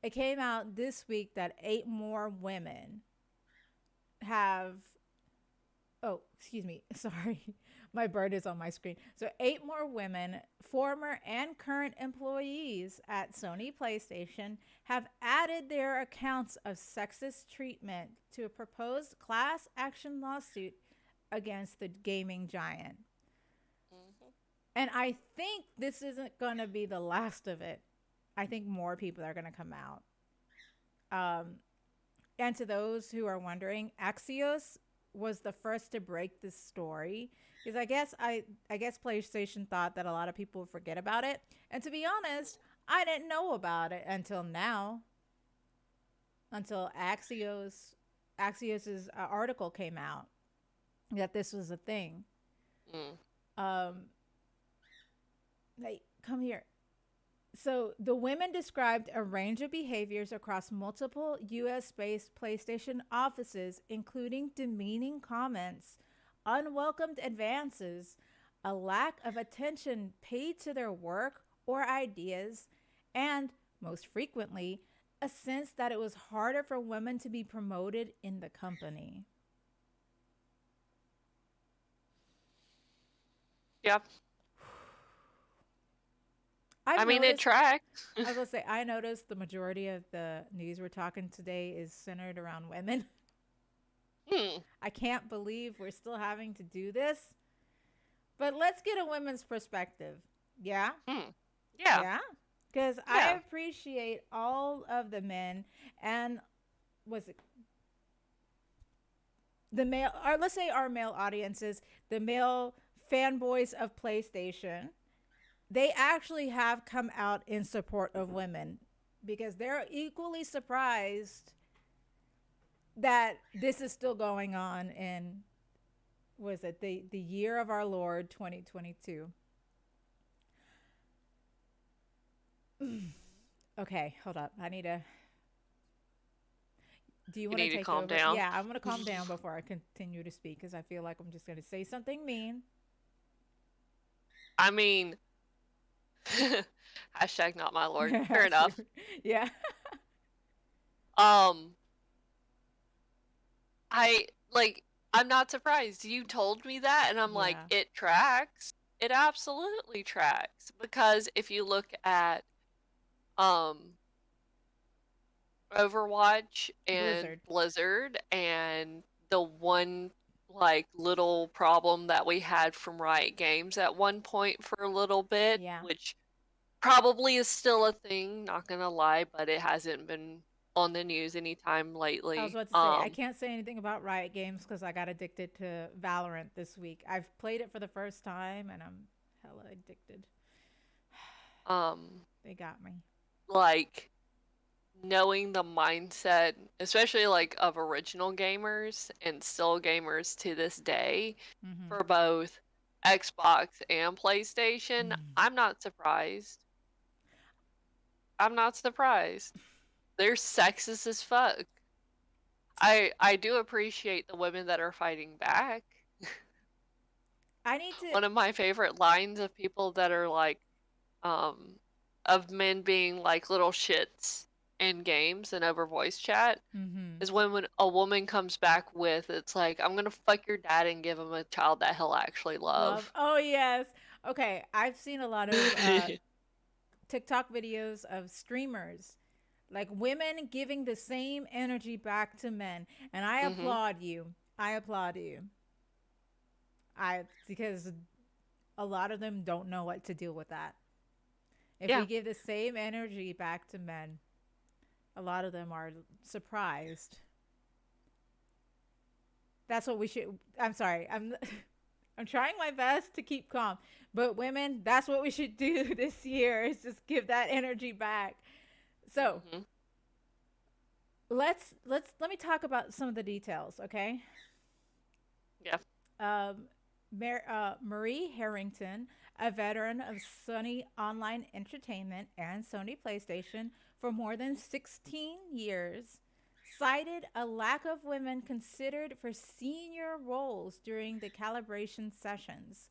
It came out this week that 8 more women have. Oh, excuse me. Sorry. My bird is on my screen. So, 8 more women, former and current employees at Sony PlayStation, have added their accounts of sexist treatment to a proposed class action lawsuit against the gaming giant. Hmm. And I think this isn't going to be the last of it. I think more people are going to come out. Um, and to those who are wondering, Axios was the first to break this story because I guess PlayStation thought that a lot of people would forget about it. And to be honest, I didn't know about it until now, until Axios's article came out that this was a thing. Mm. Um, like, come here. So the women described a range of behaviors across multiple US based PlayStation offices, including demeaning comments, unwelcomed advances, a lack of attention paid to their work or ideas, and, most frequently, a sense that it was harder for women to be promoted in the company. Yeah. I've I mean, it noticed, tracks. I was gonna say, I noticed the majority of the news we're talking today is centered around women. Hmm. I can't believe we're still having to do this. But let's get a women's perspective. Yeah? Hmm. Yeah. Yeah? Because I Yeah. appreciate all of the men and was it the male, or let's say our male audiences, the male fanboys of PlayStation, they actually have come out in support of women because they're equally surprised that this is still going on in, was it the year of our Lord 2022. Okay, hold up. I need to. Do you You want to need to take calm over? down. Yeah, I'm going to calm down before I continue to speak because I feel like I'm just going to say something mean. I mean, hashtag not my lord. Fair Actually, enough. yeah, Um, I like, I'm not surprised. You told me that, and I'm like, yeah, it tracks. It absolutely tracks. Because if you look at um Overwatch and Blizzard. Blizzard and the one like little problem that we had from Riot Games at one point for a little bit, Yeah, which probably is still a thing, not gonna lie, but it hasn't been on the news anytime I was lately. about to say I can't say anything about Riot Games because I got addicted to Valorant this week. I've played it for the first time and I'm hella addicted. Um, They got me. like knowing the mindset, especially like of original gamers and still gamers to this day Mm-hmm. for both Xbox and PlayStation, I'm not surprised. I'm not surprised. They're sexist as fuck. I do appreciate the women that are fighting back. I need to. One of my favorite lines of people that are like, um, of men being like little shits in games and over voice chat Mm-hmm. is when a woman comes back with, it's like, I'm gonna fuck your dad and give him a child that he'll actually Love. love. Oh yes. Okay. I've seen a lot of TikTok videos of streamers, like women giving the same energy back to men, and I Hmm. applaud you. I applaud you. I because a lot of them don't know what to do with that. If we Yeah. give the same energy back to men, a lot of them are surprised. That's what we should. I'm sorry. I'm trying my best to keep calm. But women, that's what we should do this year is just give that energy back. So, Hmm. let me talk about some of the details, okay? Yeah. Um, Marie Harrington, a veteran of Sony Online Entertainment and Sony PlayStation for more than 16 years, cited a lack of women considered for senior roles during the calibration sessions.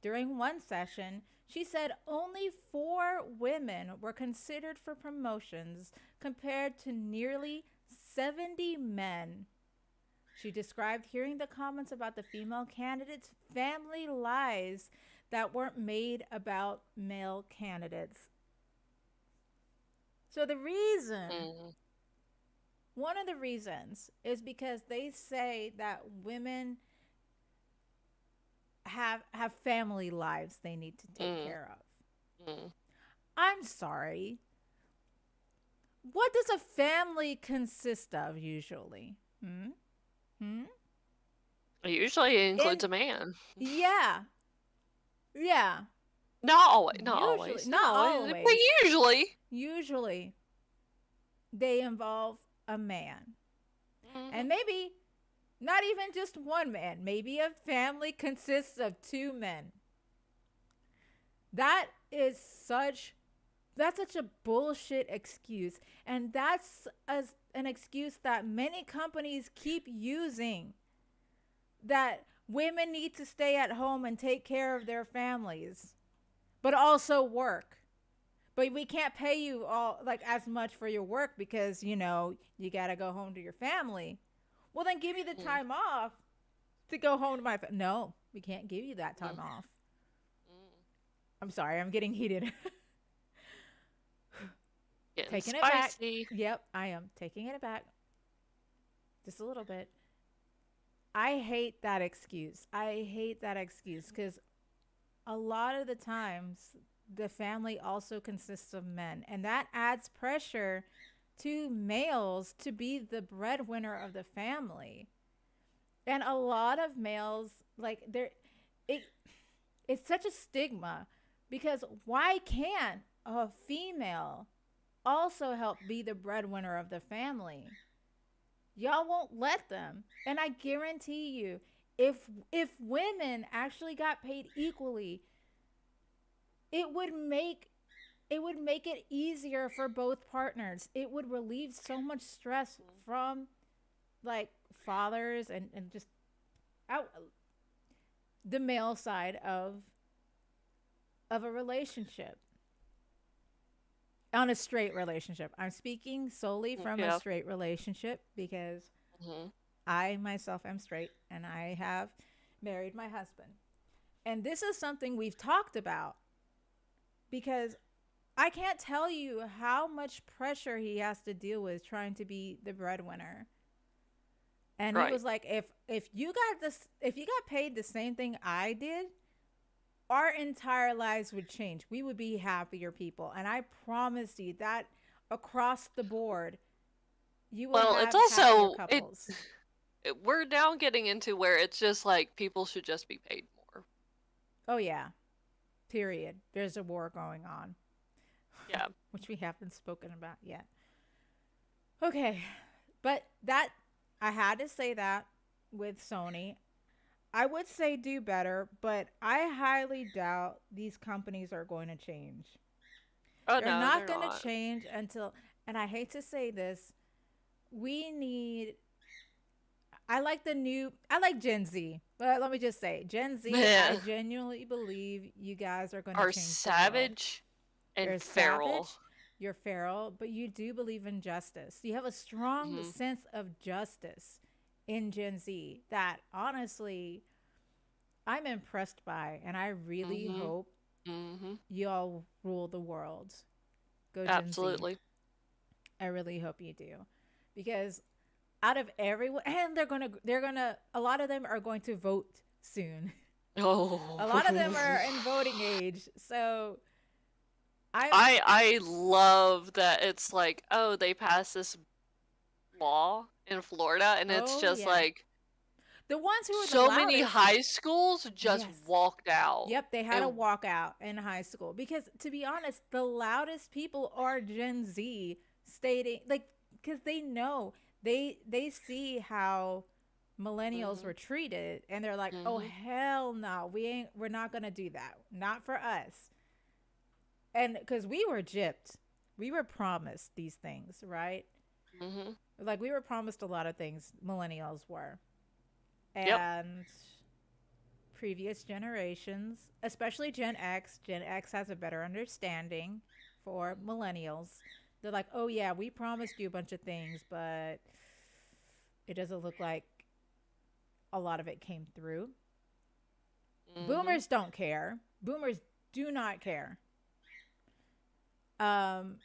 During one session, she said only 4 women were considered for promotions compared to nearly 70 men. She described hearing the comments about the female candidates' family lies that weren't made about male candidates. So the reason, Hmm. one of the reasons is because they say that women have family lives they need to take Hmm. care of. Hmm. I'm sorry. What does a family consist of usually? Hmm? Hmm? Usually it includes And a man. yeah. Yeah. Not always, not Usually, always, not not always, but always. usually. Usually they involve a man. Hmm. And maybe not even just one man. Maybe a family consists of 2 men. That is such that's such a bullshit excuse. And that's an excuse that many companies keep using, that women need to stay at home and take care of their families, but also work. But we can't pay you all like as much for your work because, you got to go home to your family. Well, then give me the Hmm. time off to go home to my No, we can't give you that Hmm. time off. I'm sorry, I'm getting heated. Getting Taking it back. spicy. Yep, I am taking it back just a little bit. I hate that excuse. I hate that excuse because a lot of the times the family also consists of men, and that adds pressure to males to be the breadwinner of the family. And a lot of males, like, it it's such a stigma because why can't a female also help be the breadwinner of the family? Y'all won't let them. And I guarantee you, if women actually got paid equally, it would make it easier for both partners. It would relieve so much stress from like fathers and just out the male side of a relationship. On a straight relationship. I'm speaking solely from a Yeah. straight relationship because Hmm. I myself am straight and I have married my husband. And this is something we've talked about because I can't tell you how much pressure he has to deal with trying to be the breadwinner. And he Right. was like, if you got paid the same thing I did, our entire lives would change. We would be happier people. And I promise you that across the board, you will Well, it's have happier also couples. we're now getting into where it's just like people should just be paid more. Oh, yeah. Period. There's a war going on, Yeah. which we haven't spoken about yet. Okay. But that, I had to say that with Sony. I would say do better, but I highly doubt these companies are going to change. Oh They're no, not they're going to not. change until, and I hate to say this, we need, I like Gen Z, but let me just say, Gen Z, I Yeah. genuinely believe you guys are going to Are change the world. savage and You're feral. savage, you're feral, but you do believe in justice. You have a strong Mhm. sense of justice in Gen Z that honestly I'm impressed by, and I really Mhm. hope Mhm. y'all rule the world. Go Gen Z. Absolutely. I really hope you do. Because out of everyone, and they're gonna a lot of them are going to vote soon. Oh. A lot of them are in voting age. So I'm I love that it's like, oh, they passed this law in Florida and it's oh just yeah. like The ones who are the so many loudest, high schools just yes. walked out. Yep, they had a And walkout in high school because to be honest, the loudest people are Gen Z stating like cuz they know they see how millennials were mhm. treated and they're like, "Oh Mhm. hell no, we're not going to do that. Not for us." And cuz we were gypped. We were promised these things, right? Mhm. Like we were promised a lot of things millennials were. Yep. And previous generations, especially Gen X. Gen X has a better understanding for millennials. They're like, oh, yeah, we promised you a bunch of things, but it doesn't look like a lot of it came through. Mhm. Boomers don't care. Boomers do not care. Um,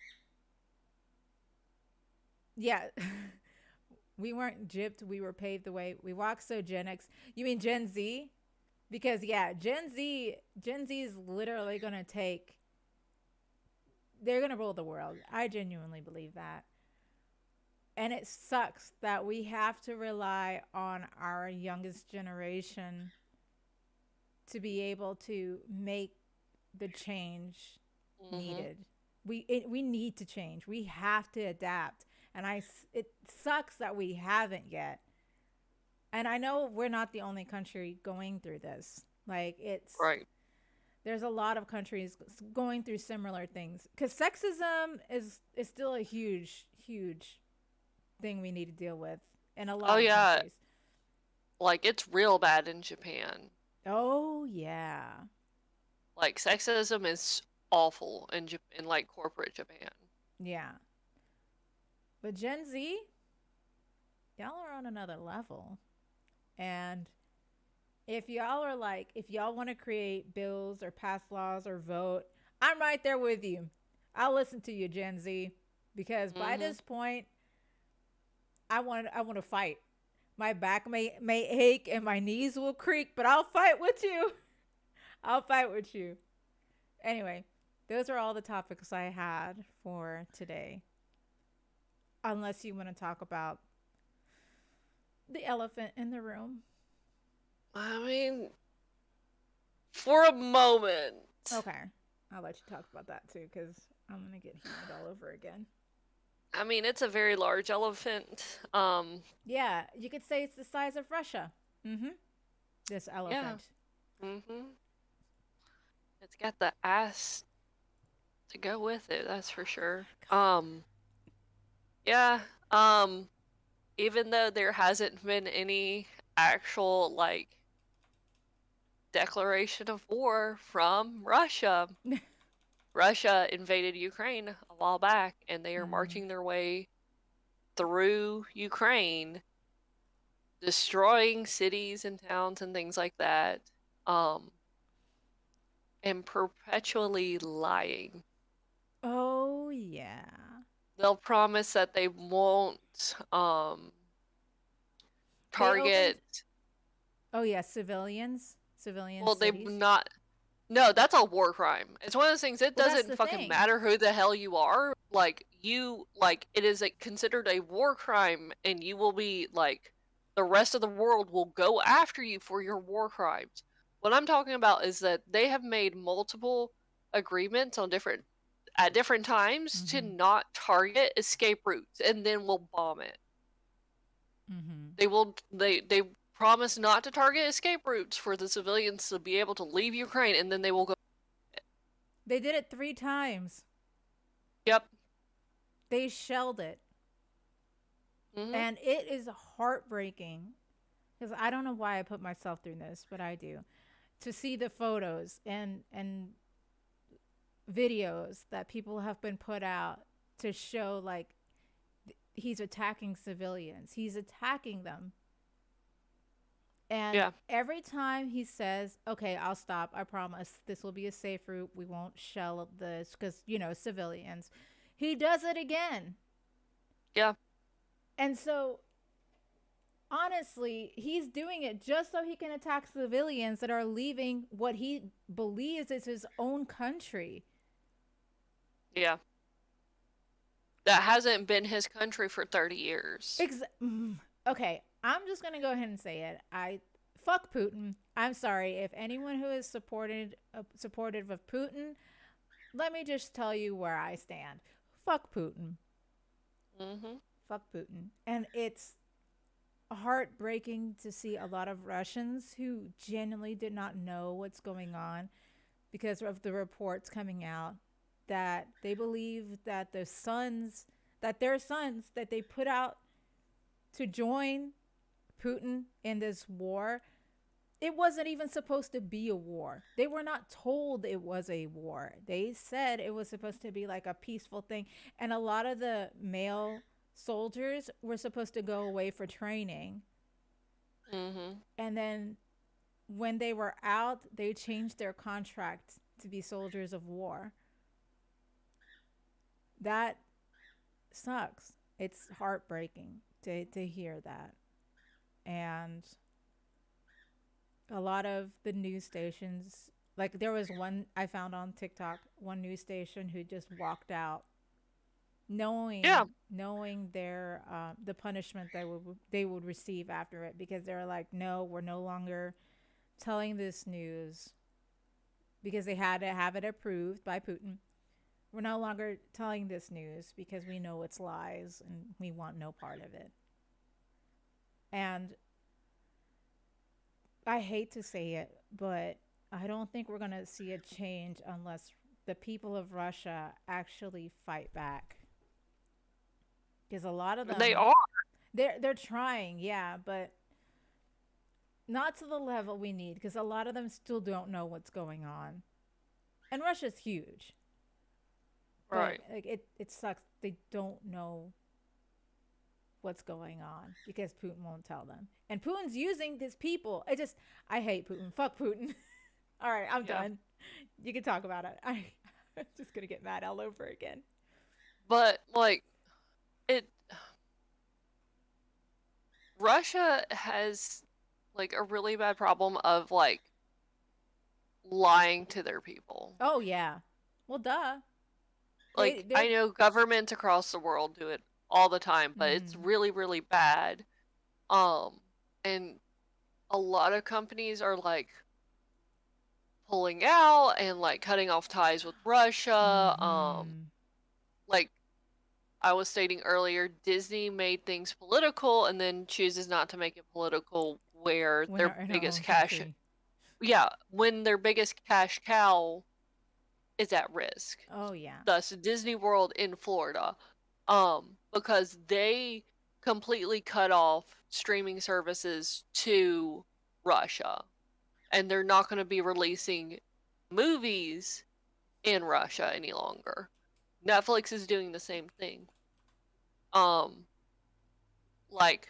yeah, we weren't gypped. We were paved the way. We walked. So Gen X, you mean Gen Z? Because yeah, Gen Z is literally gonna take they're going to rule the world. I genuinely believe that. And it sucks that we have to rely on our youngest generation to be able to make the change Mhm. needed. We need to change. We have to adapt. And it sucks that we haven't yet. And I know we're not the only country going through this. Like Right. there's a lot of countries going through similar things because sexism is still a huge thing we need to deal with in a Oh lot of yeah, countries. like it's real bad in Japan. Oh yeah, Like sexism is awful in in like corporate Japan. yeah. But Gen Z, y'all are on another level. And if y'all want to create bills or pass laws or vote, I'm right there with you. I'll listen to you, Gen Z, because by Mhm. this point, I want to fight. My back may ache and my knees will creak, but I'll fight with you. I'll fight with you. Anyway, those are all the topics I had for today. Unless you want to talk about the elephant in the room. I mean, for a moment. Okay. I'll let you talk about that too because I'm going to get heated all over again. I mean, it's a very large elephant. Yeah, you could say it's the size of Russia. Mm hmm. This Yeah. elephant. Mhm. It's got the ass to go with it, that's for sure. Yeah. Even though there hasn't been any actual like declaration of war from Russia. Russia invaded Ukraine a while back and they are Mm. marching their way through Ukraine, destroying cities and towns and things like that. Um and perpetually lying. Oh, yeah. They'll promise that they won't They opened, target oh, yeah, civilians, civilian well they cities. not No, that's a war crime. It's one of those things, it Well, that's doesn't the fucking thing. matter who the hell you are. Like, it is considered a war crime, and you will be, like, the rest of the world will go after you for your war crimes. What I'm talking about is that they have made multiple agreements at different times to Mm-hmm. not target escape routes, and then will bomb it. Mm-hmm. They promise not to target escape routes for the civilians to be able to leave Ukraine, and then they will go. They did it 3 times. Yep. They shelled it. Mhm. And it is heartbreaking because I don't know why I put myself through this, but I do. To see the photos and videos that people have been put out to show like he's attacking civilians. He's attacking them. And Yeah. every time he says, "Okay, I'll stop. I promise. This will be a safe route. We won't shell this cuz civilians." He does it again. Yeah. And so honestly, he's doing it just so he can attack civilians that are leaving what he believes is his own country. Yeah. That hasn't been his country for 30 years. Okay, I'm just gonna go ahead and say it. I fuck Putin. I'm sorry if anyone who is supportive of Putin. Let me just tell you where I stand. Fuck Putin. Mhm. Fuck Putin. And it's heartbreaking to see a lot of Russians who genuinely did not know what's going on because of the reports coming out that they believe that their sons that they put out to join Putin in this war, it wasn't even supposed to be a war. They were not told it was a war. They said it was supposed to be like a peaceful thing. And a lot of the male soldiers were supposed to go away for training. Mhm. And then when they were out, they changed their contract to be soldiers of war. That sucks. It's heartbreaking to hear that. And a lot of the news stations, like there was one I found on TikTok, one news station who just walked out Yeah. knowing their the punishment they would receive after it because they're like, no, we're no longer telling this news because they had to have it approved by Putin. We're no longer telling this news because we know it's lies and we want no part of it. And I hate to say it, but I don't think we're going to see a change unless the people of Russia actually fight back. Because a lot of And they them, are. they're trying, yeah, but not to the level we need. Because a lot of them still don't know what's going on, and Russia's huge, but Right. like it sucks. They don't know what's going on because Putin won't tell them, and Putin's using these people. I hate Putin. Fuck Putin. All right, I'm Yeah. done. You can talk about it. I'm just gonna get mad all over again. But like it Russia has like a really bad problem of like lying to their people. Oh yeah. Well, duh. Like They're. I know governments across the world do it all the time, but it's Mm-hmm. really really bad. Um and a lot of companies are like pulling out and like cutting off ties with Russia. Mm-hmm. Like I was stating earlier, Disney made things political and then chooses not to make it political where When their are in our biggest own cash, country. yeah, when their biggest cash cow is at risk. Oh yeah. Thus Disney World in Florida. Because they completely cut off streaming services to Russia and they're not going to be releasing movies in Russia any longer. Netflix is doing the same thing. Um, like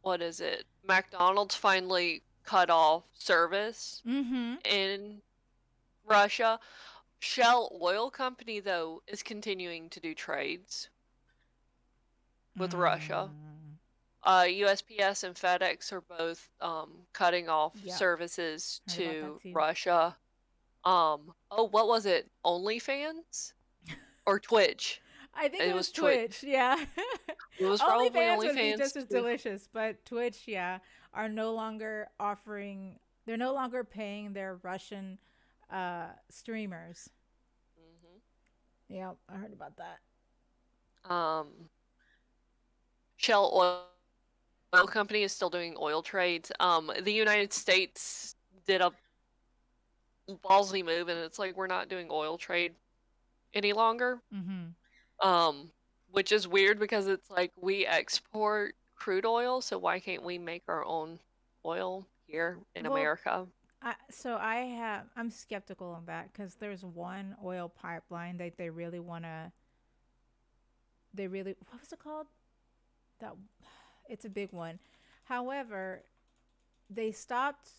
what is it? McDonald's finally cut off service Mm-hmm. in Russia. Shell Oil Company though is continuing to do trades with Russia. Mm. USPS and FedEx are both cutting off Yep. services Heard about that to too. Russia. Oh, what was it? OnlyFans or Twitch? I think it It was was Twitch. Twitch. Yeah. It was probably OnlyFans would be OnlyFans just as too. delicious, but Twitch, yeah, are no longer offering. They're no longer paying their Russian streamers. Hmm. Yeah, I heard about that. Um, Shell Oil Company is still doing oil trades. The United States did a ballsy move, and it's like we're not doing oil trade any longer. Mm-hmm. Um, which is weird because it's like we export crude oil, so why can't we make our own oil here in Well, America? I'm skeptical on that because there's one oil pipeline that they really want to. They really, what was it called? That it's a big one. However, they stopped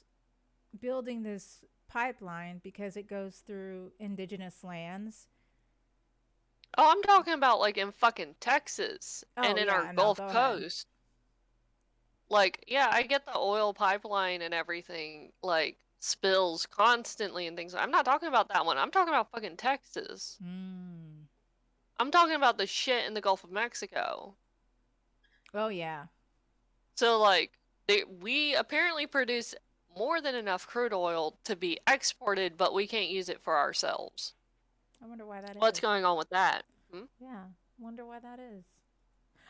building this pipeline because it goes through indigenous lands. Oh, I'm talking about like in fucking Texas Oh and in our yeah, no, Gulf go ahead. Coast. Like, yeah, I get the oil pipeline and everything, like, spills constantly and things. I'm not talking about that one. I'm talking about fucking Texas. Mm. I'm talking about the shit in the Gulf of Mexico. Oh yeah. So, like, we apparently produce more than enough crude oil to be exported, but we can't use it for ourselves. I wonder why that What's is. going on with that? Hmm? Yeah, wonder why that is.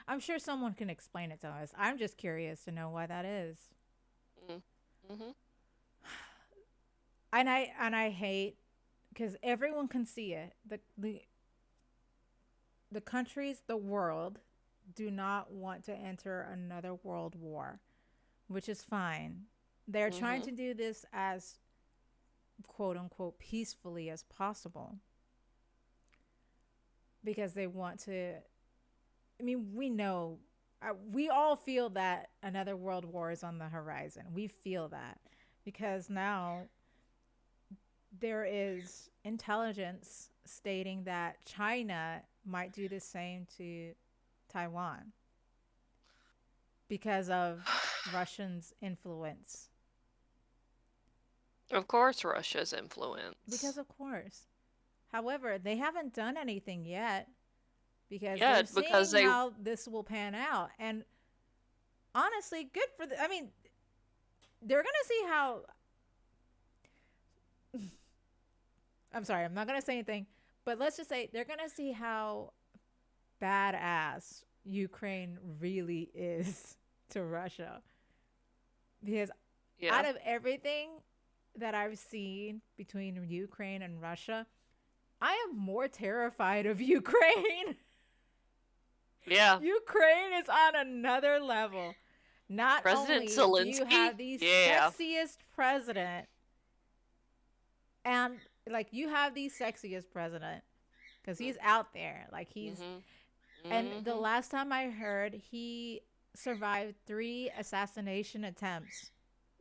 I'm sure someone can explain it to us. I'm just curious to know why that is. Mm. Mm-hmm. And I hate because everyone can see it. The countries, the world, do not want to enter another world war, which is fine. They're trying Mm-hmm. to do this as quote unquote peacefully as possible because they want to. I mean, we know, we all feel that another world war is on the horizon. We feel that because now there is intelligence stating that China might do the same to Taiwan because of Russians' influence. Of course, Russia's influence. Because, of course. However, they haven't done anything yet because Yeah, they're because seeing they. how this will pan out. And honestly, good for the. I mean, they're going to see how. I'm sorry, I'm not going to say anything, but let's just say they're going to see how badass Ukraine really is to Russia. Because Yeah. out of everything that I've seen between Ukraine and Russia, I am more terrified of Ukraine. Yeah. Ukraine is on another level. Not President only do you Zelensky? have the Yeah. sexiest president, and like you have the sexiest president because he's out there, like he's. Mhm. And the Mhm. last time I heard, he survived 3 assassination attempts.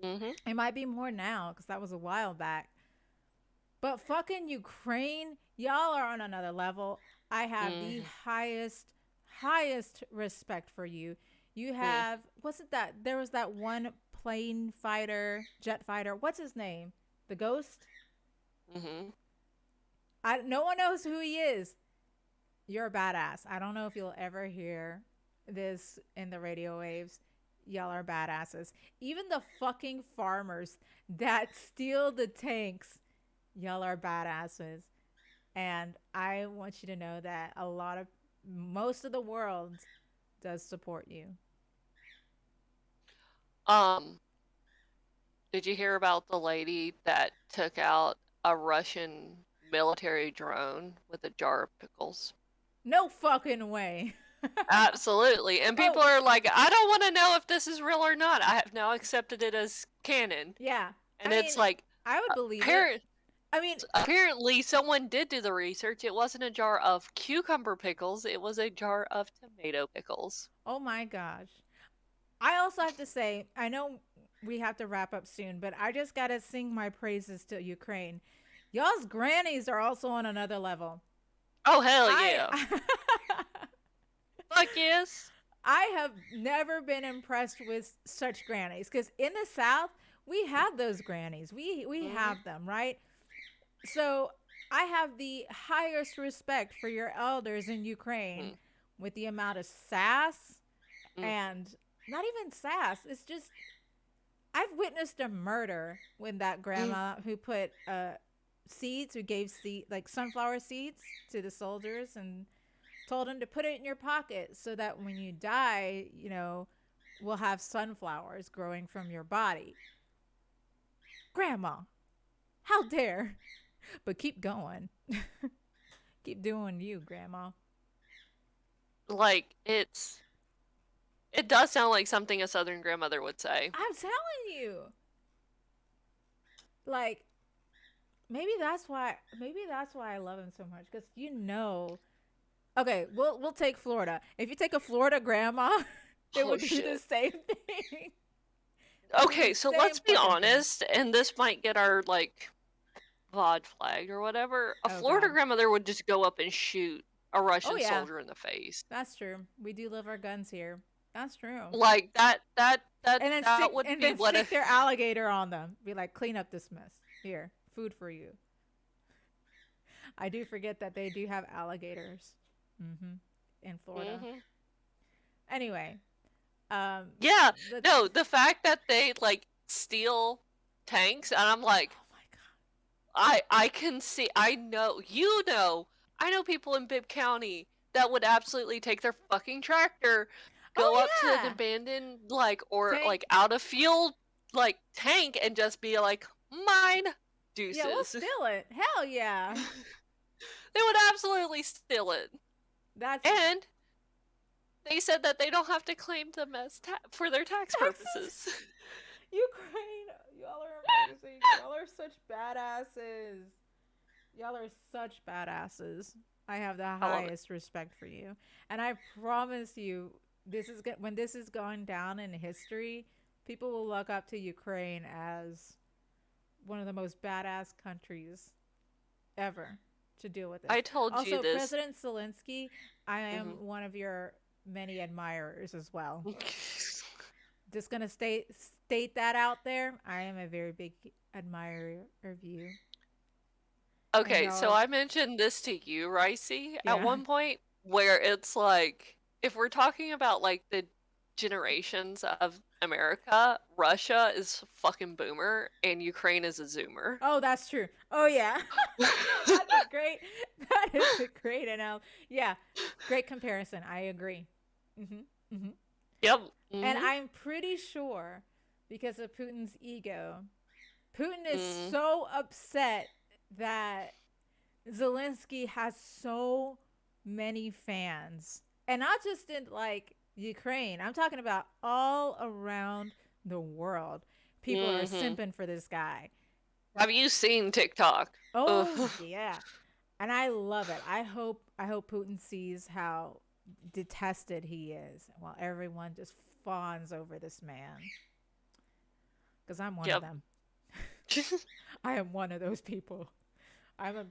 Mhm. It might be more now because that was a while back. But fucking Ukraine, y'all are on another level. I have the Mhm. highest respect for you. You Mhm. have, what's it that? There was that one plane fighter, jet fighter. What's his name? The Ghost? Mhm. No one knows who he is. You're a badass. I don't know if you'll ever hear this in the radio waves. Y'all are badasses. Even the fucking farmers that steal the tanks, y'all are badasses. And I want you to know that most of the world does support you. Um, did you hear about the lady that took out a Russian military drone with a jar of pickles? No fucking way. Absolutely. And people Oh, are like, I don't want to know if this is real or not. I have now accepted it as canon. yeah. And I it's mean, like, I would believe it. apparent, I mean, apparently someone did do the research. It wasn't a jar of cucumber pickles, it was a jar of tomato pickles. oh my gosh. I also have to say, I know we have to wrap up soon, but I just got to sing my praises to Ukraine. Y'all's grannies are also on another level. Oh, hell I yeah. Fuck yes. I have never been impressed with such grannies cuz in the South, we have those grannies. We Mhm. have them, right? So I have the highest respect for your elders in Ukraine Mm, with the amount of sass mm, and not even sass. It's just I've witnessed a murder when that mm. grandma who put seeds, who gave seed like sunflower seeds to the soldiers and told them to put it in your pocket so that when you die, we'll have sunflowers growing from your body. Grandma, how dare? But keep going. Keep doing you, Grandma. Like it does sound like something a Southern grandmother would say. I'm telling you. Like maybe that's why I love him so much cuz okay, we'll take Florida. If you take a Florida grandma, they Oh would do the shit. same thing. Do the Okay, so let's same be fucking thing. honest, and this might get our like VOD flagged or whatever. A Oh Florida god. grandmother would just go up and shoot a Oh Russian yeah. soldier in the face. That's true. We do love our guns here. That's true. Like And then that stick would and be then what a stick their alligator on them. Be like, clean up this mess. Here, food for you. I do forget that they do have alligators. In Florida. hmm Anyway, um, Yeah, let's. no, the fact that they like steal tanks and I'm like, Oh my god. I can see, I know people in Bibb County that would absolutely take their fucking tractor, go up to Oh an yeah. abandoned like or like Tank. out of field like tank and just be like, mine, Yeah, we'll deuces. steal it. Hell yeah. They would absolutely steal it. That's And they said that they don't have to claim them as for their tax Texas. purposes. Ukraine. Y'all are amazing. Y'all are such badasses. Y'all are such badasses. I have the I love it. highest respect for you. And I promise you, when this is going down in history, people will look up to Ukraine as one of the most badass countries ever to deal with this. I told you Also, this. President Zelensky, I am hmm one of your many admirers as well. Just gonna state that out there. I am a very big admirer of you. And Okay, y'all so are I mentioned this to you, Ricey, at yeah. one point, where it's like, if we're talking about like the generations of America, Russia is fucking boomer and Ukraine is a zoomer. Oh, that's true. Oh yeah. That's a great that is a great yeah, great comparison. I agree. Mhm. Mhm. Yep. And hmm I'm pretty sure because of Putin's ego, Putin is mm so upset that Zelensky has so many fans. And not just in like Ukraine. I'm talking about all around the world. People are hmm simping for this guy. Have you seen TikTok? Oh Ugh. yeah. And I love it. I hope Putin sees how detested he is while everyone just fawns over this man because I'm one of Yep. them. I am one of those people. I'm a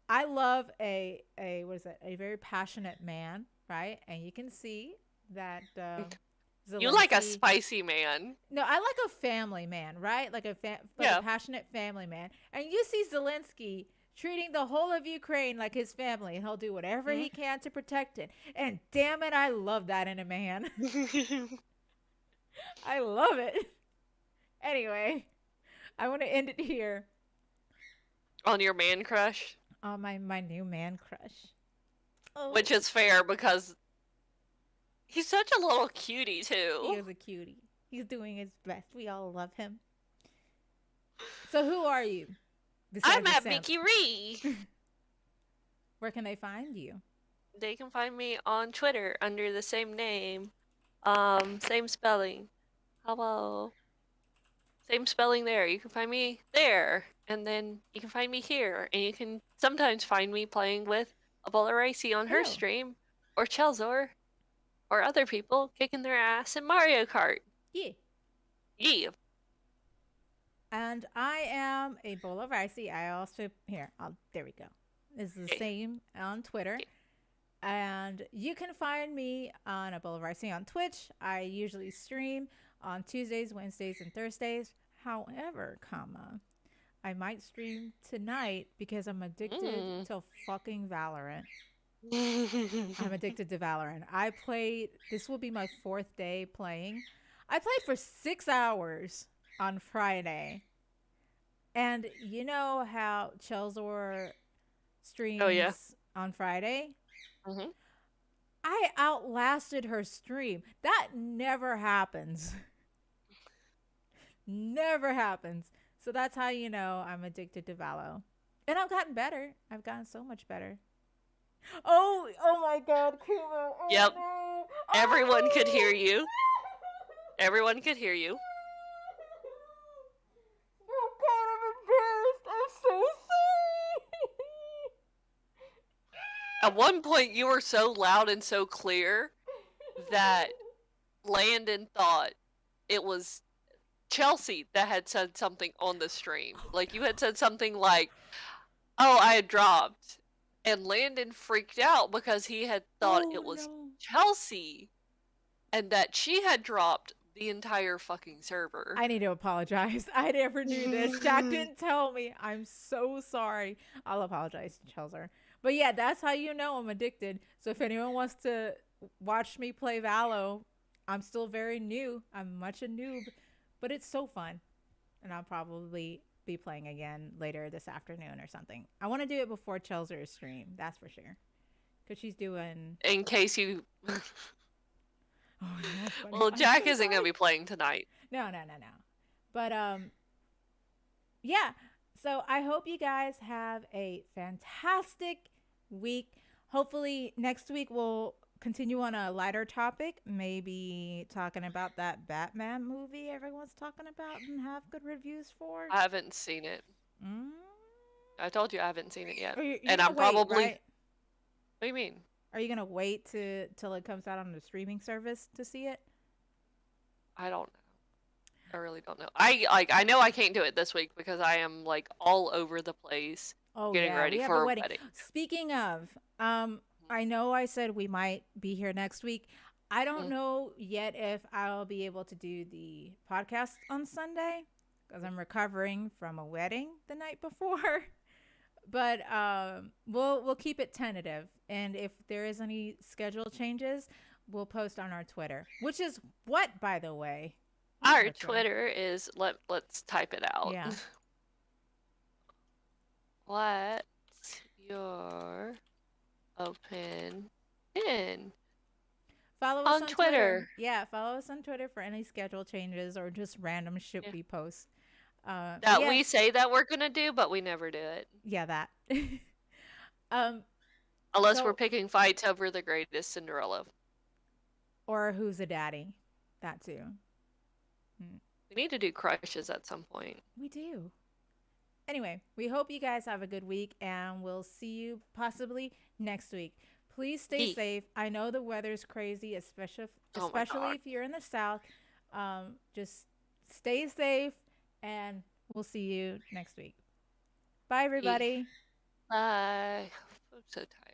I love a what is that? A very passionate man, right? And you can see that You like a Zelensky. spicy man. No, I like a family man, right? Like a Yeah. passionate family man. And you see Zelensky treating the whole of Ukraine like his family, and he'll do whatever he can to protect it. And damn it, I love that in a man. I love it. Anyway, I want to end it here On your man crush, on my new man crush. which Oh, is fair because he's such a little cutie he too. is a cutie. He's doing his best. We all love him. So who are you I'm besides a at simp? Mickey Ree. Where can they find you? They can find me on Twitter under the same name. Same spelling. Hello. Same spelling there. You can find me there. And then you can find me here. And you can sometimes find me playing with a bowl of Ricey on her Oh, stream. Or Chelzor. Or other people kicking their ass in Mario Kart. yeah. Yeah. And I am a bowl of icy. I also here. There we go. It's the Okay. same on Twitter. Okay. And you can find me on a bowl of icy on Twitch. I usually stream on Tuesdays, Wednesdays, and Thursdays. However, comma, I might stream tonight because I'm addicted Mm. to fucking Valorant. I'm addicted to Valorant. I played, this will be my fourth day playing. I played for 6 hours on Friday. And you know how Chelsor Oh yeah. streams on Friday? Hmm. I outlasted her stream. That never happens. Never happens. So that's how you know I'm addicted to Valo. And I've gotten better. I've gotten so much better. Oh, oh my God, Kuma. Oh Yep. no. Everyone could hear Oh you. Everyone could hear you. no. Oh God, I'm embarrassed. I'm so At one point, you were so loud and so clear that Landon thought it was Chelsea that had said something on the stream. Like you had said something like, "Oh, I had dropped," and Landon freaked out because he had thought Oh it was no. Chelsea and that she had dropped the entire fucking server. I need to apologize. I never knew this. Jack didn't tell me. I'm so sorry. I'll apologize to Chelsea. But yeah, that's how you know I'm addicted. So if anyone wants to watch me play Valo, I'm still very new. I'm much a noob, but it's so fun. And I'll probably be playing again later this afternoon or something. I want to do it before Chelsea's stream. That's for sure. Because she's doing. In case you, Oh, yeah, that's funny. well, I'm Jack so isn't sorry. gonna be playing tonight. No, no, no, no. But yeah. So I hope you guys have a fantastic week. Hopefully next week we'll continue on a lighter topic, maybe talking about that Batman movie everyone's talking about and have good reviews for. I haven't seen it. Mm? I told you I haven't seen it yet, Or you're and gonna I'm wait, probably. right? What do you mean? Are you gonna wait to till it comes out on the streaming service to see it? I don't know. I really don't know. I know I can't do it this week because I am like all over the place Oh getting yeah, ready we have a for a wedding. wedding. Speaking of, I know I said we might be here next week. I don't Mm. know yet if I'll be able to do the podcast on Sunday because I'm recovering from a wedding the night before. But we'll keep it tentative, and if there is any schedule changes, we'll post on our Twitter, which is what, by the way, what is Our our Twitter? Twitter is let's type it out. Yeah, What's your opinion follow us on on Twitter. Twitter? Yeah, follow us on Twitter for any schedule changes or just random shit Yeah. we post. But That yeah, we say that we're gonna do, but we never do it. yeah, that. um, Unless we're so picking fights over the greatest Cinderella. or who's a daddy? That too. Mm, We need to do crushes at some point. we do. Anyway, we hope you guys have a good week, and we'll see you possibly next week. Please stay Eat. safe. I know the weather's crazy, especially Oh my especially god. if you're in the south. Just stay safe, and we'll see you next week. Bye, Eat. everybody. Bye. I'm so tired.